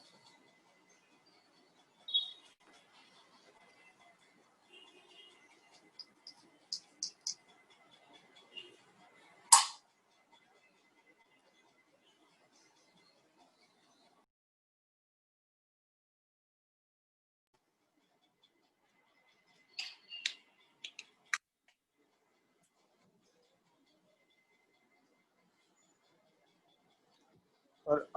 और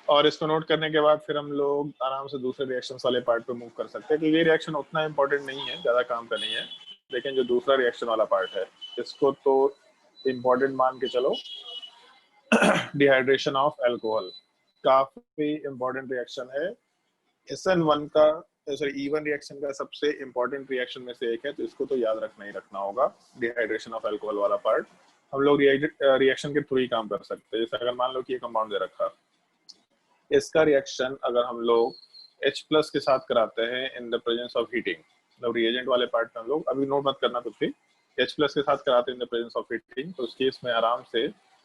और इसको नोट करने के बाद फिर हम लोग आराम से दूसरे रिएक्शंस वाले पार्ट पे मूव कर सकते हैं, क्योंकि ये रिएक्शन उतना इंपॉर्टेंट नहीं है, ज़्यादा काम का नहीं है। लेकिन जो दूसरा रिएक्शन वाला पार्ट है इसको तो इम्पोर्टेंट मान के चलो। डिहाइड्रेशन ऑफ अल्कोहल काफी इंपॉर्टेंट रिएक्शन है। SN1 का सॉरी E1 रिएक्शन का सबसे इंपॉर्टेंट रिएक्शन में से एक है, तो इसको तो याद रखना ही रखना होगा। डिहाइड्रेशन ऑफ अल्कोहल वाला पार्ट हम लोग रिएक्शन के थ्रू ही काम कर सकते हैं। जैसे अगर मान लो कि ये कंपाउंड दे रखा, इसका रिएक्शन अगर हम लोग H+ के साथ कराते हैं in the presence of heating, मतलब रिएजेंट वाले पार्ट में हम लोग अभी नोट मत करना कुछ भी, H+ के साथ कराते हैं in the presence of heating, तो उस केस में आराम से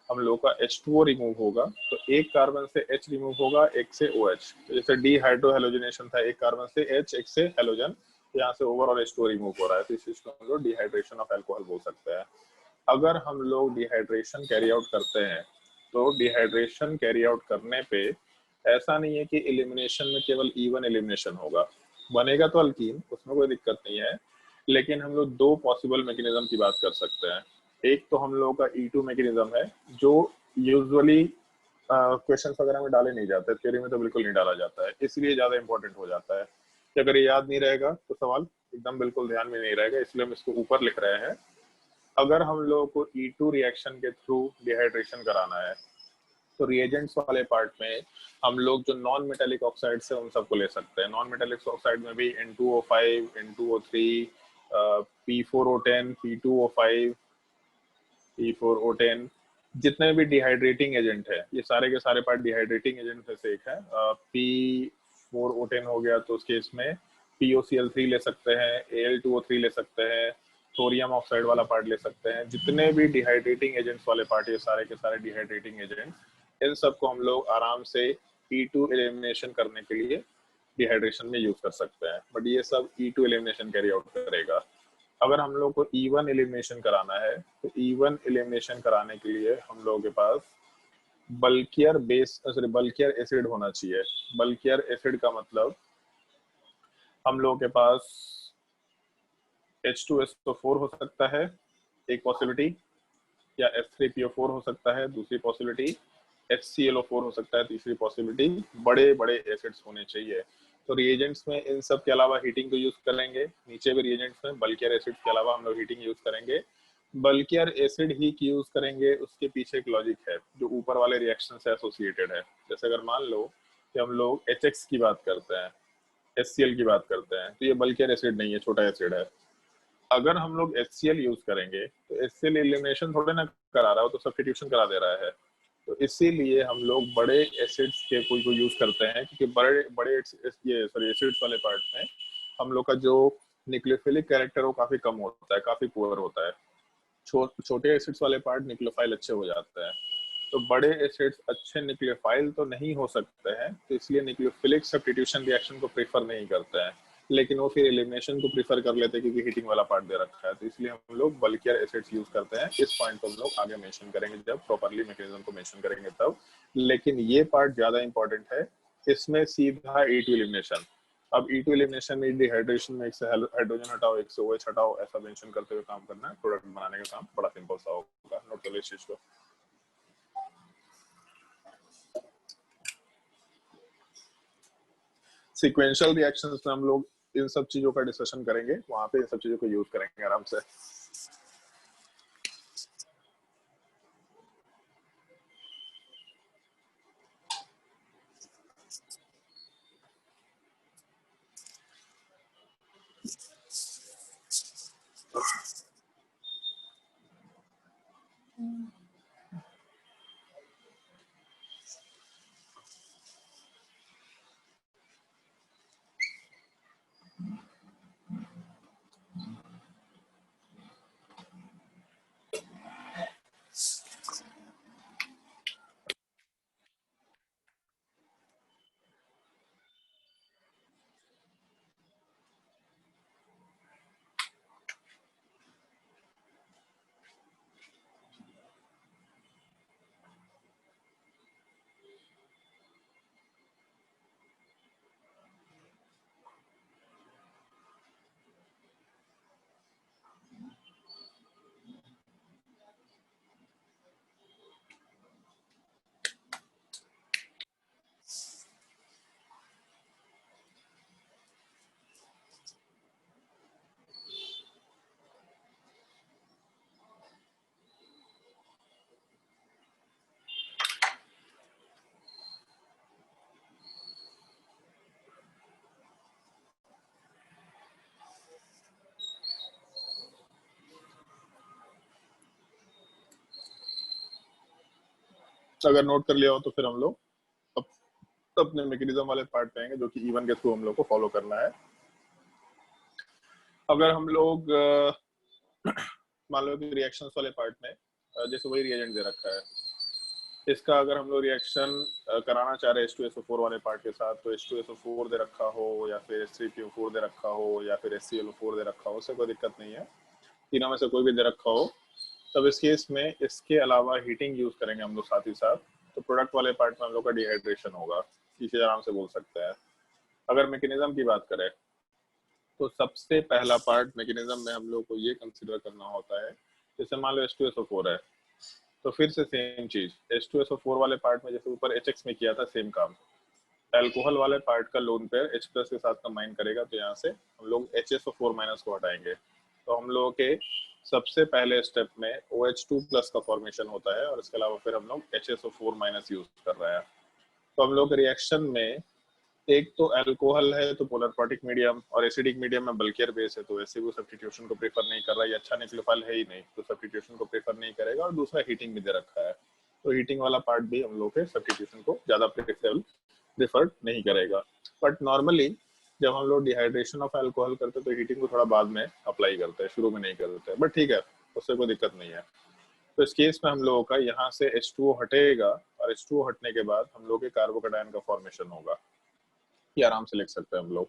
हम लोग का H2O रिमूव होगा। तो एक कार्बन से H रिमूव होगा, एक से OH। तो जैसे डिहाइड्रोहेलोजिनेशन था, एक कार्बन से H, एक से हेलोजन, तो यहाँ से ओवरऑल H2O रिमूव हो रहा है। तो इस चीज को हम लोग डिहाइड्रेशन ऑफ अल्कोहल बोल सकते हैं। अगर हम लोग डिहाइड्रेशन कैरी आउट करते हैं, तो डिहाइड्रेशन कैरी आउट करने पे ऐसा नहीं है कि एलिमिनेशन में केवल E1 एलिमिनेशन होगा, बनेगा तो अल्कीन, उसमें कोई दिक्कत नहीं है। लेकिन हम लोग दो पॉसिबल मैकेनिज्म की बात कर सकते हैं। एक तो हम लोगों का E2 मैकेनिज्म है, जो यूजुअली क्वेश्चन वगैरह में डाले नहीं जाते, थ्योरी में तो बिल्कुल नहीं डाला जाता है, इसलिए ज्यादा इंपॉर्टेंट हो जाता है कि अगर ये याद नहीं रहेगा तो सवाल एकदम बिल्कुल ध्यान में नहीं रहेगा, इसलिए हम इसको ऊपर लिख रहे हैं। अगर हम लोगों को E2 रिएक्शन के थ्रू डिहाइड्रेशन कराना है, तो रिएजेंट्स वाले पार्ट में हम लोग जो नॉन मेटेलिक ऑक्साइड्स है उन सबको ले सकते हैं। नॉन मेटेलिक ऑक्साइड में भी N2O5, N2O3, P4O10, P2O5, P4O10, जितने भी डिहाइड्रेटिंग एजेंट है, ये सारे के सारे पार्ट डिहाइड्रेटिंग एजेंट में से एक है। P4O10 हो गया तो उसके इसमें POCl3 ले सकते हैं, Al2O3 ले सकते हैं, थोरियम ऑक्साइड वाला पार्ट ले सकते हैं। जितने भी डिहाइड्रेटिंग एजेंट्स वाले पार्ट, ये सारे के सारे डिहाइड्रेटिंग एजेंट, इन सबको हम लोग आराम से E2 एलिमिनेशन करने के लिए डिहाइड्रेशन में यूज कर सकते हैं। बट ये सब E2 एलिमिनेशन कैरी आउट करेगा। अगर हम लोग को E1 एलिमिनेशन कराना है, तो E1 एलिमिनेशन कराने के लिए हम लोगों के पास bulkier base sorry bulkier acid होना चाहिए। बल्कियर एसिड का मतलब हम लोगों के पास H2SO4 हो सकता है, एक पॉसिबिलिटी, या F3PO4 हो सकता है, दूसरी पॉसिबिलिटी, HClO4 हो सकता है, तीसरी पॉसिबिलिटी। बड़े बड़े एसिड्स होने चाहिए। तो रिएजेंट्स में इन सब के अलावा हीटिंग को यूज करेंगे, नीचे भी रिएजेंट्स में बल्कियर एसिड के अलावा हम लोग हीटिंग यूज करेंगे। बल्कियर एसिड ही की यूज करेंगे, उसके पीछे एक लॉजिक है जो ऊपर वाले रिएक्शन से एसोसिएटेड है। जैसे अगर मान लो कि हम लोग HX की बात करते हैं, HCl की बात करते हैं, तो ये बल्कियर एसिड नहीं है, छोटा एसिड है। अगर हम लोग HCl यूज करेंगे तो HCl एलिमिनेशन थोड़े ना करा रहा हो, तो सब्स्टिट्यूशन करा दे रहा है। तो इसीलिए हम लोग बड़े एसिड्स के कोई को यूज करते हैं, क्योंकि बड़े बड़े ये सॉरी एसिड्स वाले पार्ट में हम लोग का जो न्यूक्लियोफिलिक कैरेक्टर वो काफी कम होता है, काफी पुअर होता है। छोटे एसिड्स वाले पार्ट न्यूक्लियोफाइल अच्छे हो जाते हैं। तो बड़े एसिड्स अच्छे न्यूक्लियोफाइल तो नहीं हो सकते हैं, तो इसलिए न्यूक्लियोफिलिक सब्स्टिट्यूशन रिएक्शन को प्रेफर नहीं करते हैं। लेकिन वो फिर एलिमिनेशन को प्रेफर कर लेते हैं, क्योंकि हीटिंग वाला पार्ट दे रखा है। तो इसलिए हम लोग बल्कियर एसिड्स यूज करते हैं। इस पॉइंट को हम लोग आगे मेंशन करेंगे, जब प्रॉपर्ली मैकेनिज्म को मेंशन करेंगे तब। लेकिन ये पार्ट ज्यादा इंपॉर्टेंट है, इसमें सीधा E2 एलिमिनेशन। अब E2 एलिमिनेशन में डिहाइड्रेशन में एक से हाइड्रोजन हटाओ, एक से OH हटाओ, ऐसा मेंशन करते हुए काम करना है। प्रोडक्ट बनाने का काम बड़ा सिंपल सा होगा, नोट कर लो इस चीज को। सीक्वेंशियल रिएक्शंस में हम लोग इन सब चीजों का डिस्कशन करेंगे, वहां पे इन सब चीजों को यूज करेंगे आराम से। अगर नोट कर लिया हो तो फिर हम लोग अपने मैकेनिज्म वाले पार्ट पे आएंगे, जो कि E1 के थ्रू हम लोग को फॉलो करना है। अगर हम लोग मान लो कि रिएक्शंस वाले पार्ट में जैसे वही रिएजेंट दे रखा है, इसका अगर हम लोग रिएक्शन कराना चाह रहे हैं H2SO4 वाले पार्ट के साथ, तो H2SO4 दे रखा हो या फिर H3PO4 दे रखा हो या फिर HClO4 दे रखा हो, उससे कोई दिक्कत नहीं है, तीनों में से कोई भी दे रखा हो, तब इस केस में इसके अलावा हीटिंग यूज करेंगे हम लोग साथ ही साथ, तो प्रोडक्ट वाले पार्ट में हम लोग का डिहाइड्रेशन होगा। ये चीज आराम से बोल सकते हैं। अगर मैकेनिज्म की बात करें तो सबसे पहला पार्ट मैकेनिज्म में हम लोग को ये कंसिडर करना होता है, जैसे मान लो H2SO4 है, तो फिर से सेम चीज H2SO4 वाले पार्ट में जैसे ऊपर HX में किया था, सेम काम अल्कोहल वाले पार्ट का लोन पेयर H प्लस के साथ कंबाइन करेगा, तो यहाँ से हम लोग HSO4 माइनस को हटाएंगे, तो हम लोगों के सबसे पहले स्टेप में OH2 प्लस का फॉर्मेशन होता है और इसके अलावा फिर हम लोग HSO4 माइनस यूज कर रहे हैं। तो हम लोग रिएक्शन में एक तो अल्कोहल है तो पोलर प्रोटिक मीडियम, और एसिडिक मीडियम में बल्कियर बेस है, तो वैसे वो सब्स्टिट्यूशन को प्रेफर नहीं कर रहा है, ये अच्छा न्यूक्लियोफाइल है ही नहीं, तो सब्स्टिट्यूशन को प्रेफर नहीं करेगा, और दूसरा हीटिंग भी दे रखा है, तो हीटिंग वाला पार्ट भी हम लोग के सब्स्टिट्यूशन को ज्यादा प्रेफर नहीं करेगा। बट नॉर्मली जब हम लोग डिहाइड्रेशन ऑफ अल्कोहल करते हैं तो हीटिंग को थोड़ा बाद में अप्लाई करते हैं, शुरू में नहीं करते हैं, बट ठीक है, उससे कोई दिक्कत नहीं है। तो इस केस में हम लोगों का यहाँ से H2O हटेगा, और H2O हटने के बाद हम लोग के कार्बोकैटायन का फॉर्मेशन होगा, ये आराम से लिख सकते हैं हम लोग।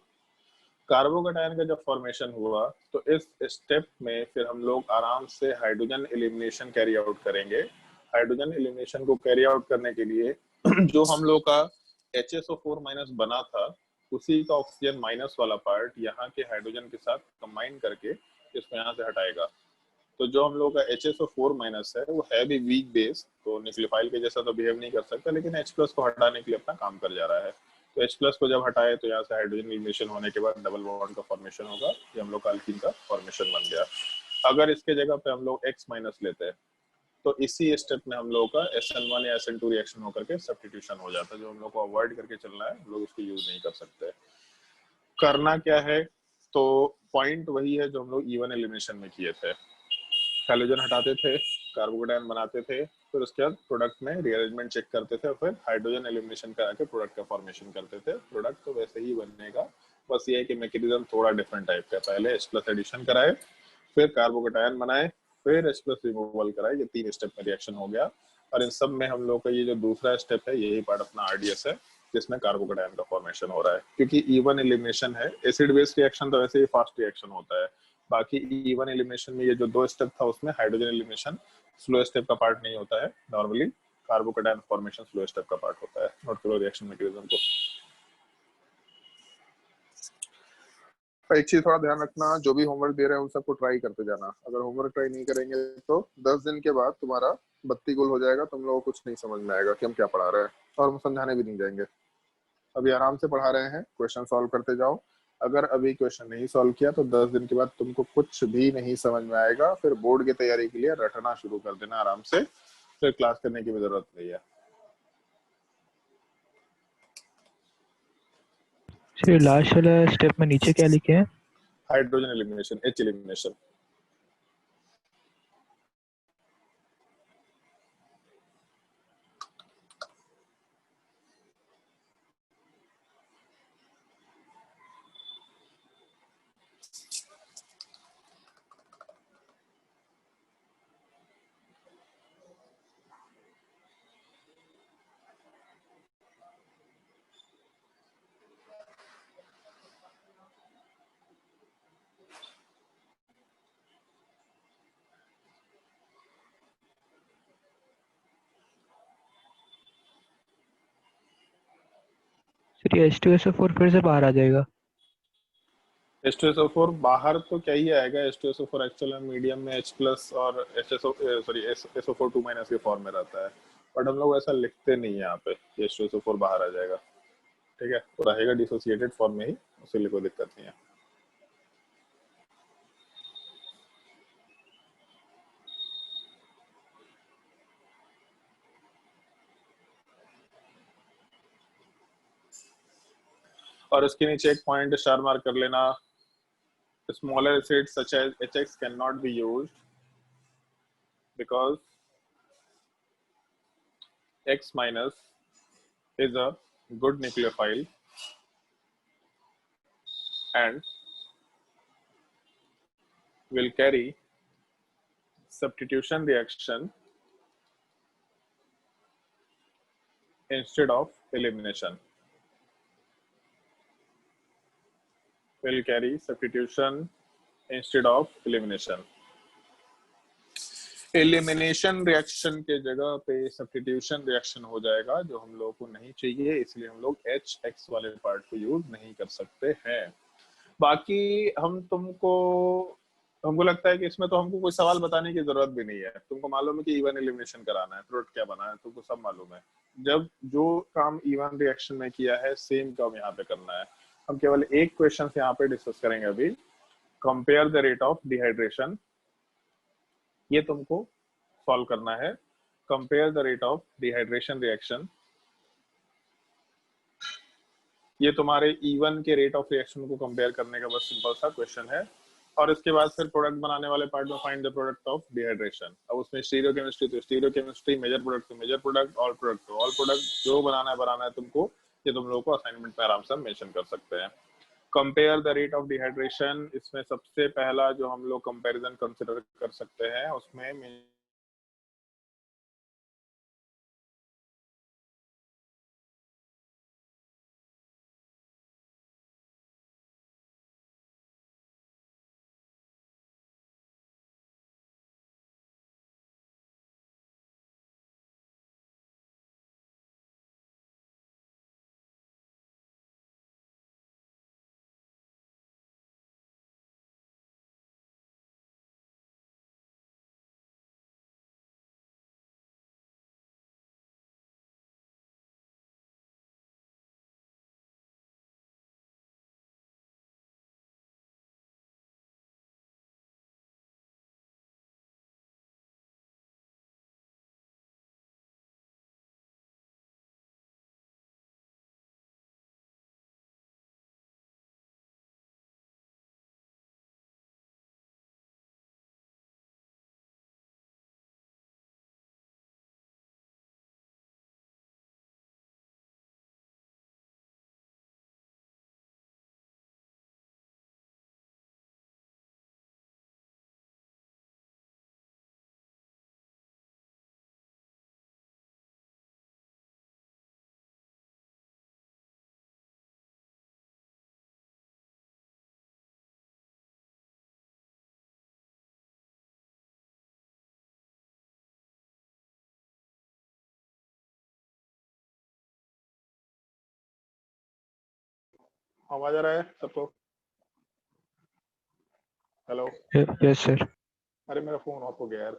कार्बोकैटायन का जब फॉर्मेशन हुआ तो इस स्टेप में फिर हम लोग आराम से हाइड्रोजन एलिमिनेशन कैरी आउट करेंगे। हाइड्रोजन एलिमिनेशन को कैरी आउट करने के लिए जो हम लोग का HSO4 माइनस बना था, उसी का ऑक्सीजन माइनस वाला पार्ट यहाँ के हाइड्रोजन के साथ कंबाइन करके इसको यहाँ से हटाएगा। तो जो हम लोग का HSO4 माइनस है वो है भी वीक बेस, तो न्यूक्लियोफाइल के जैसा तो बिहेव नहीं कर सकता, लेकिन H प्लस को हटाने के लिए अपना काम कर जा रहा है। तो H प्लस को जब हटाए तो यहाँ से हाइड्रोजन एलिमिनेशन होने के बाद डबल बॉन्ड का फॉर्मेशन होगा, ये हम लोग का अल्कीन का फॉर्मेशन बन गया। अगर इसके जगह पे हम लोग X माइनस लेते हैं तो इसी स्टेप में हम लोग का SN1 या SN2 रिएक्शन होकर के सब्स्टिट्यूशन हो जाता है, जो हम लोग को अवॉइड करके चलना है, हम लोग उसको यूज नहीं कर सकते। करना क्या है, तो पॉइंट वही है जो हम लोग E1 एलिमिनेशन में किए थे, हैलोजन हटाते थे, कार्बोकैटायन बनाते थे, फिर उसके बाद प्रोडक्ट में रीअरेंजमेंट चेक करते थे, और फिर हाइड्रोजन एलिमिनेशन करा के प्रोडक्ट का फॉर्मेशन करते थे। प्रोडक्ट तो वैसे ही बनेगा, बस ये है कि मैकेनिज्म थोड़ा डिफरेंट टाइप का, पहले H प्लस एडिशन कराए, फिर कार्बोकैटायन बनाए, फिर H प्लस रिमूवल कराए, ये 3 स्टेप में रिएक्शन हो गया। और इन सब में हम लोग का ये जो दूसरा स्टेप है, यही पार्ट अपना RDS है, जिसमें कार्बोकैटायन का फॉर्मेशन हो रहा है, क्योंकि E1 एलिमिनेशन है, एसिड बेस रिएक्शन तो वैसे ही फास्ट रिएक्शन होता है। बाकी E1 एलिमिनेशन में ये जो 2 स्टेप था उसमें हाइड्रोजन एलिमिनेशन स्लो स्टेप का पार्ट नहीं होता है, normally carbocation formation slow step का पार्ट होता है। नोट करो रिएक्शन मैकेनिज्म को। एक चीज थोड़ा ध्यान रखना, जो भी होमवर्क दे रहे हैं उन सबको ट्राई करते जाना, अगर होमवर्क ट्राई नहीं करेंगे तो 10 दिन के बाद तुम्हारा बत्ती गुल हो जाएगा, तुम लोगों को कुछ नहीं समझ में आएगा कि हम क्या पढ़ा रहे हैं, और हम समझाने भी नहीं जाएंगे। अभी आराम से पढ़ा रहे हैं, क्वेश्चन सॉल्व करते जाओ। अगर अभी क्वेश्चन नहीं सॉल्व किया तो 10 दिन के बाद तुमको कुछ भी नहीं समझ में आएगा, फिर बोर्ड की तैयारी के लिए रटना शुरू कर देना आराम से, फिर क्लास करने की भी जरूरत नहीं है। सर लास्ट वाला स्टेप में नीचे क्या लिखे हैं? Hydrogen elimination, H elimination. Sir ये H2SO4 फिर से बाहर आ जाएगा? H2SO4 बाहर तो क्या ही आएगा, H2SO4 एक्चुअल में मीडियम में H प्लस और SO4 2 माइनस के फॉर्म में रहता है, बट हम लोग ऐसा लिखते नहीं है यहाँ पे कि H2SO4 बाहर आ जाएगा, ठीक है, वो रहेगा डिसोसिएटेड फॉर्म में ही, उसके लिए कोई दिक्कत नहीं है। और उसके नीचे एक पॉइंट स्टार मार्क कर लेना, smaller acids such as HX cannot be used because X minus is a good nucleophile and will carry substitution reaction instead of elimination. Will carry substitution instead of elimination. Elimination reaction के जगह पे substitution reaction हो जाएगा, जो हम लोग को नहीं चाहिए, इसलिए हम लोग HX वाले पार्ट को यूज नहीं कर सकते हैं। बाकी हमको लगता है कि इसमें तो हमको कोई सवाल बताने की जरूरत भी नहीं है। तुमको मालूम है कि इवन एलिमिनेशन कराना है, प्रोडक्ट क्या बना है, तुमको सब मालूम है। जब जो काम इवन रिएक्शन में किया है सेम काम यहाँ पे करना है। हम केवल एक क्वेश्चन यहाँ पे डिस्कस करेंगे अभी, compare the rate of dehydration. ये तुमको सॉल्व करना है। Compare the rate of dehydration reaction, ये तुम्हारे E1 के रेट ऑफ रिएक्शन को कंपेयर करने का बस सिंपल सा क्वेश्चन है। और इसके बाद फिर प्रोडक्ट बनाने वाले पार्ट में find the product of dehydration. अब उसमें स्टीरियोकेमिस्ट्री तो स्टीरियोकेमिस्ट्री, मेजर प्रोडक्ट तो मेजर प्रोडक्ट, ऑल प्रोडक्ट तो ऑल प्रोडक्ट। जो बनाना है तुमको, ये तुम लोगों को असाइनमेंट में आराम से मेंशन कर सकते हैं। Compare the rate of dehydration, इसमें सबसे पहला जो हम लोग कंपेरिजन कंसिडर कर सकते हैं उसमें आवाज आ रहा है सबको? हेलो? Yes sir. अरे मेरा फोन ऑफ हो गया यार।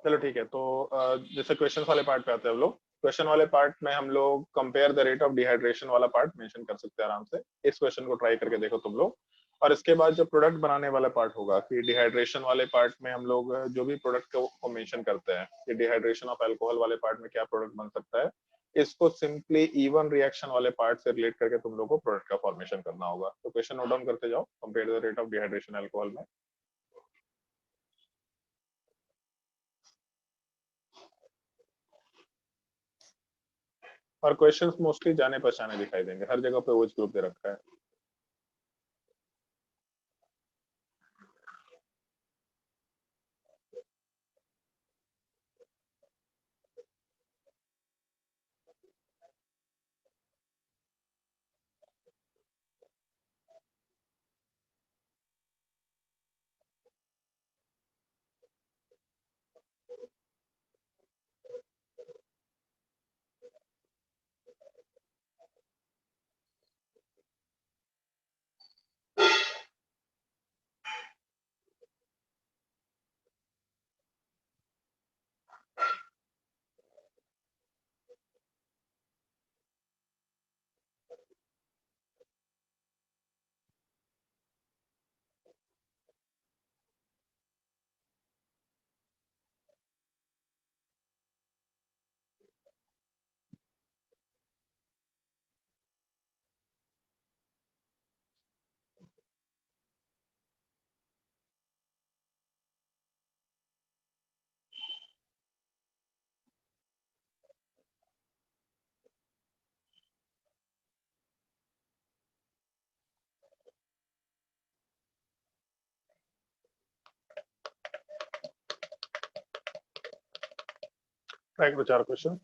चलो ठीक है, तो जैसे क्वेश्चन वाले पार्ट पे आते हैं हम लोग। क्वेश्चन वाले पार्ट में हम लोग compare the rate of dehydration वाला पार्ट मेंशन कर सकते हैं आराम से। इस क्वेश्चन को ट्राई करके देखो तुम लोग। और इसके बाद जो प्रोडक्ट बनाने वाला पार्ट होगा, कि डिहाइड्रेशन वाले पार्ट में हम लोग जो भी प्रोडक्ट को मेंशन करते हैं कि डिहाइड्रेशन ऑफ अल्कोहल वाले पार्ट में क्या प्रोडक्ट बन सकता है, इसको सिंपली इवन रिएक्शन वाले पार्ट से रिलेट करके तुम लोग को प्रोडक्ट का फॉर्मेशन करना होगा। तो क्वेश्चन नोट डाउन करते जाओ। Compare the rate of dehydration alcohol में, और क्वेश्चंस मोस्टली जाने पहचाने दिखाई देंगे, हर जगह पे वो ग्रुप दे रखा है। ट्राई करो 4 क्वेश्चन।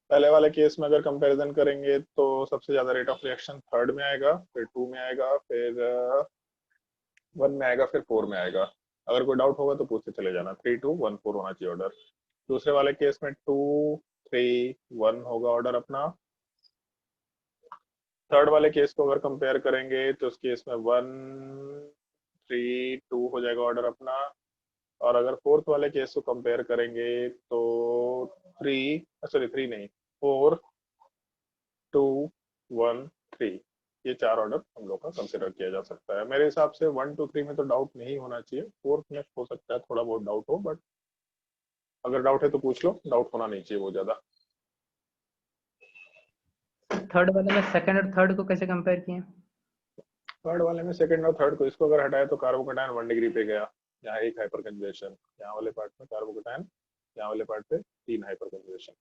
पहले वाले केस में अगर कंपैरिजन करेंगे तो सबसे ज्यादा रेट ऑफ रिएक्शन थर्ड में आएगा, फिर टू में आएगा, फिर वन में आएगा, फिर फोर में आएगा। अगर कोई डाउट होगा तो पूछते चले जाना। 3 2 1 4 होना चाहिए ऑर्डर। दूसरे वाले केस में 2 3 1 होगा ऑर्डर अपना। थर्ड वाले केस को अगर कंपेयर करेंगे तो उस केस में 1 3 2 हो जाएगा ऑर्डर अपना। और अगर फोर्थ वाले केस को कंपेयर करेंगे तो 3 नहीं, 4 2 1 3, ये 4 ऑर्डर हम लोग का कंसिडर किया जा सकता है। मेरे हिसाब से 1 2 3 में तो डाउट नहीं होना चाहिए, फोर्थ में हो सकता है थोड़ा बहुत डाउट हो, बट अगर डाउट है तो पूछ लो, डाउट होना नहीं चाहिए वो ज्यादा। थर्ड वाले में सेकंड और थर्ड को कैसे कंपेयर किए? थर्ड वाले में सेकंड और थर्ड को, इसको अगर हटाए तो कार्बोकेटायन 1 डिग्री पे गया, यहाँ एक हाइपर कंजुगेशन, यहाँ वाले पार्ट में कार्बोकेटायन, यहाँ वाले पार्ट पे 3 हाइपर कंजुगेशन।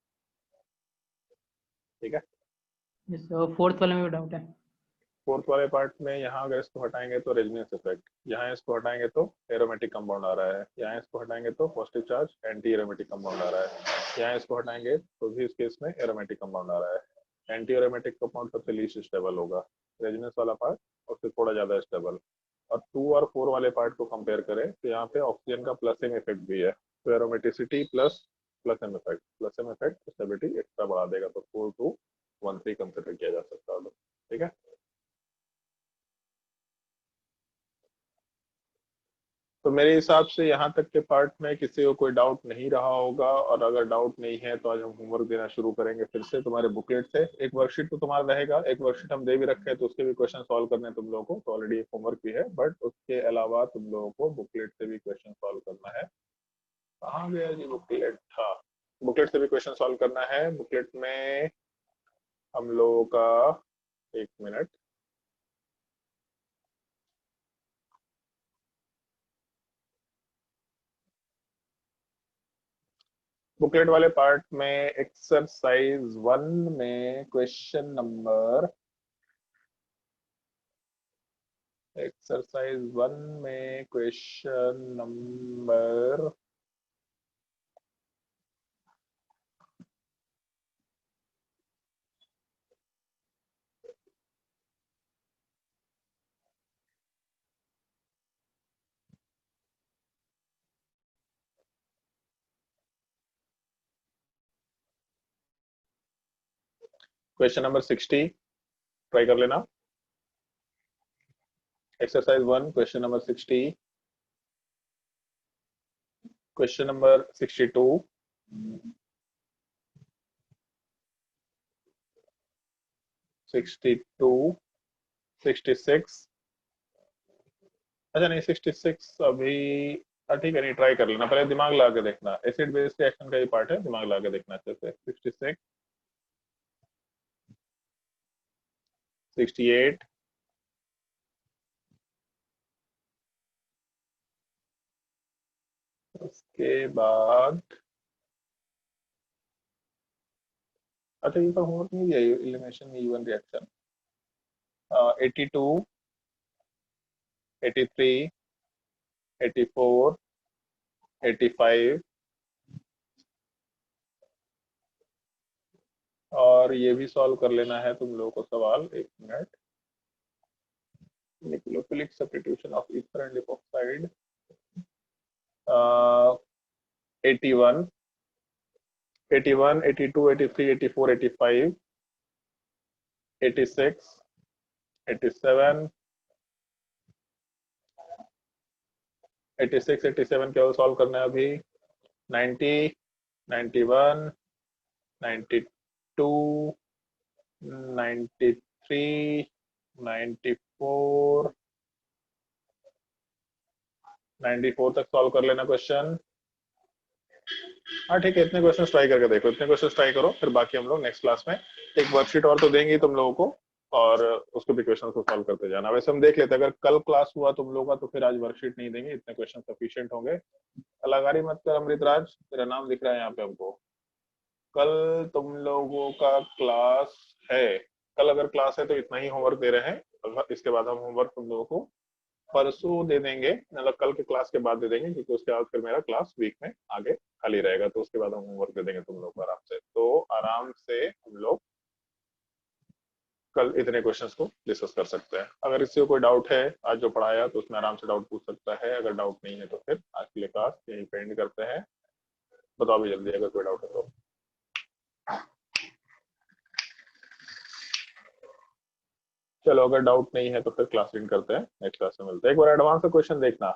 ठीक है। फोर्थ वाले में भी डाउट है। फोर्थ वाले पार्ट में यहाँ अगर इसको हटाएंगे तो रेजोनेंस इफेक्ट, यहाँ इसको हटाएंगे तो एरोमेटिक कंपाउंड आ रहा है, यहाँ इसको हटाएंगे तो positive charge anti aromatic compound आ रहा है, यहाँ इसको हटाएंगे तो भी इस केस में एरोमेटिक कंपाउंड आ रहा है। एंटी एरोमेटिक कंपाउंड सबसे लीस्ट स्टेबल होगा, रेजोनेंस वाला पार्ट उससे थोड़ा ज्यादा स्टेबल। और 2 और 4 वाले पार्ट को कंपेयर करें तो यहाँ पे ऑक्सीजन का प्लस एम इफेक्ट भी है, तो aromaticity plus plus M effect stability extra बढ़ा देगा, तो 4 2 1 3 कंसिडर किया जा सकता है। ठीक है। तो मेरे हिसाब से यहाँ तक के पार्ट में किसी को कोई डाउट नहीं रहा होगा, और अगर डाउट नहीं है तो आज हम होमवर्क देना शुरू करेंगे फिर से तुम्हारे बुकलेट से। एक वर्कशीट तो तुम्हारा रहेगा, एक वर्कशीट हम दे भी रखे हैं तो उसके भी क्वेश्चन सॉल्व करने हैं तुम लोगों को, तो ऑलरेडी एक होमवर्क भी है, बट उसके अलावा तुम लोगों को बुकलेट से भी क्वेश्चन सॉल्व करना है। कहाँ गया जी बुकलेट? हाँ, बुकलेट से भी क्वेश्चन सॉल्व करना है। बुकलेट में हम लोगों का, एक मिनट, बुकलेट वाले पार्ट में एक्सरसाइज 1 में क्वेश्चन नंबर, एक्सरसाइज 1 में question number question number 60 try कर लेना। Exercise 1 question number 60, question number 62, 62, 66, अच्छा नहीं 66 अभी, ठीक है, नहीं ट्राई कर लेना, पहले दिमाग लगा के देखना, एसिड बेस रिएक्शन का ही पार्ट है, दिमाग लगा के देखना अच्छे से। 66, 68, उसके बाद, अच्छा ये तो होमवर्क नहीं दिया, एलिमिनेशन ई1 रिएक्शन, 82, 83, 84, 85, और ये भी सॉल्व कर लेना है तुम लोगों को सवाल, एक minute. Nucleophilic substitution of ether and epoxide, 81, 81, 82, 83, 84, 85, 86, 87, 86, 87 क्या सॉल्व करना है अभी? 90, 91, 92, 93, 94, 94 तक सॉल्व कर लेना क्वेश्चन। हाँ ठीक है, इतने क्वेश्चन ट्राई करके देखो, इतने क्वेश्चन ट्राई करो, फिर बाकी हम लोग नेक्स्ट क्लास में एक वर्कशीट और तो देंगे तुम लोगों को, और उसके भी क्वेश्चन को सॉल्व करते जाना। वैसे हम देख लेते हैं, अगर कल क्लास हुआ तुम लोगों का तो फिर आज वर्कशीट नहीं देंगे, इतने क्वेश्चन सफिशिएंट होंगे। कलाकारी मत कर अमृतराज, तेरा नाम दिख रहा है यहाँ पे हमको। कल तुम लोगों का क्लास है, कल अगर क्लास है तो इतना ही होमवर्क दे रहे हैं, इसके बाद हम होमवर्क तुम लोगों को परसों दे देंगे, मतलब कल के क्लास के बाद दे देंगे, क्योंकि उसके बाद फिर मेरा क्लास वीक में आगे खाली रहेगा, तो उसके बाद हम होमवर्क दे देंगे तुम लोग को आराम से। तो आराम से हम लोग कल इतने क्वेश्चंस को डिस्कस कर सकते हैं। अगर किसी को कोई डाउट है आज जो पढ़ाया तो उसमें आराम से डाउट पूछ सकता है, अगर डाउट नहीं है तो फिर आज के लिए क्लास यहीं पे एंड करते हैं। बताओ भी जल्दी अगर कोई डाउट है तो। चलो अगर डाउट नहीं है तो फिर क्लास एंड करते हैं, नेक्स्ट क्लास में मिलते हैं। एक बार एडवांस का क्वेश्चन देखना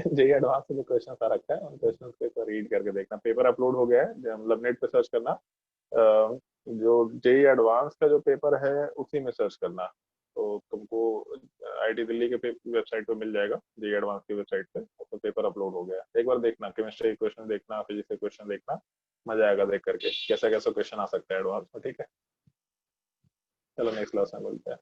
जेई एडवांस में जो क्वेश्चन आ रखा है उन क्वेश्चन को एक बार रीड करके देखना। पेपर अपलोड हो गया है, मतलब नेट पे सर्च करना, जो जेई एडवांस का जो पेपर है उसी में सर्च करना, तो तुमको आईटी दिल्ली के वेबसाइट पे मिल जाएगा, जेई एडवांस की वेबसाइट पे तो पेपर अपलोड हो गया है। एक बार देखना, केमिस्ट्री के क्वेश्चन देखना, फिजिक्स के क्वेश्चन देखना, मजा आएगा देख करके कैसा कैसा क्वेश्चन आ सकता है एडवांस में। ठीक है, चलो नेक्स्ट क्लास में मिलते हैं।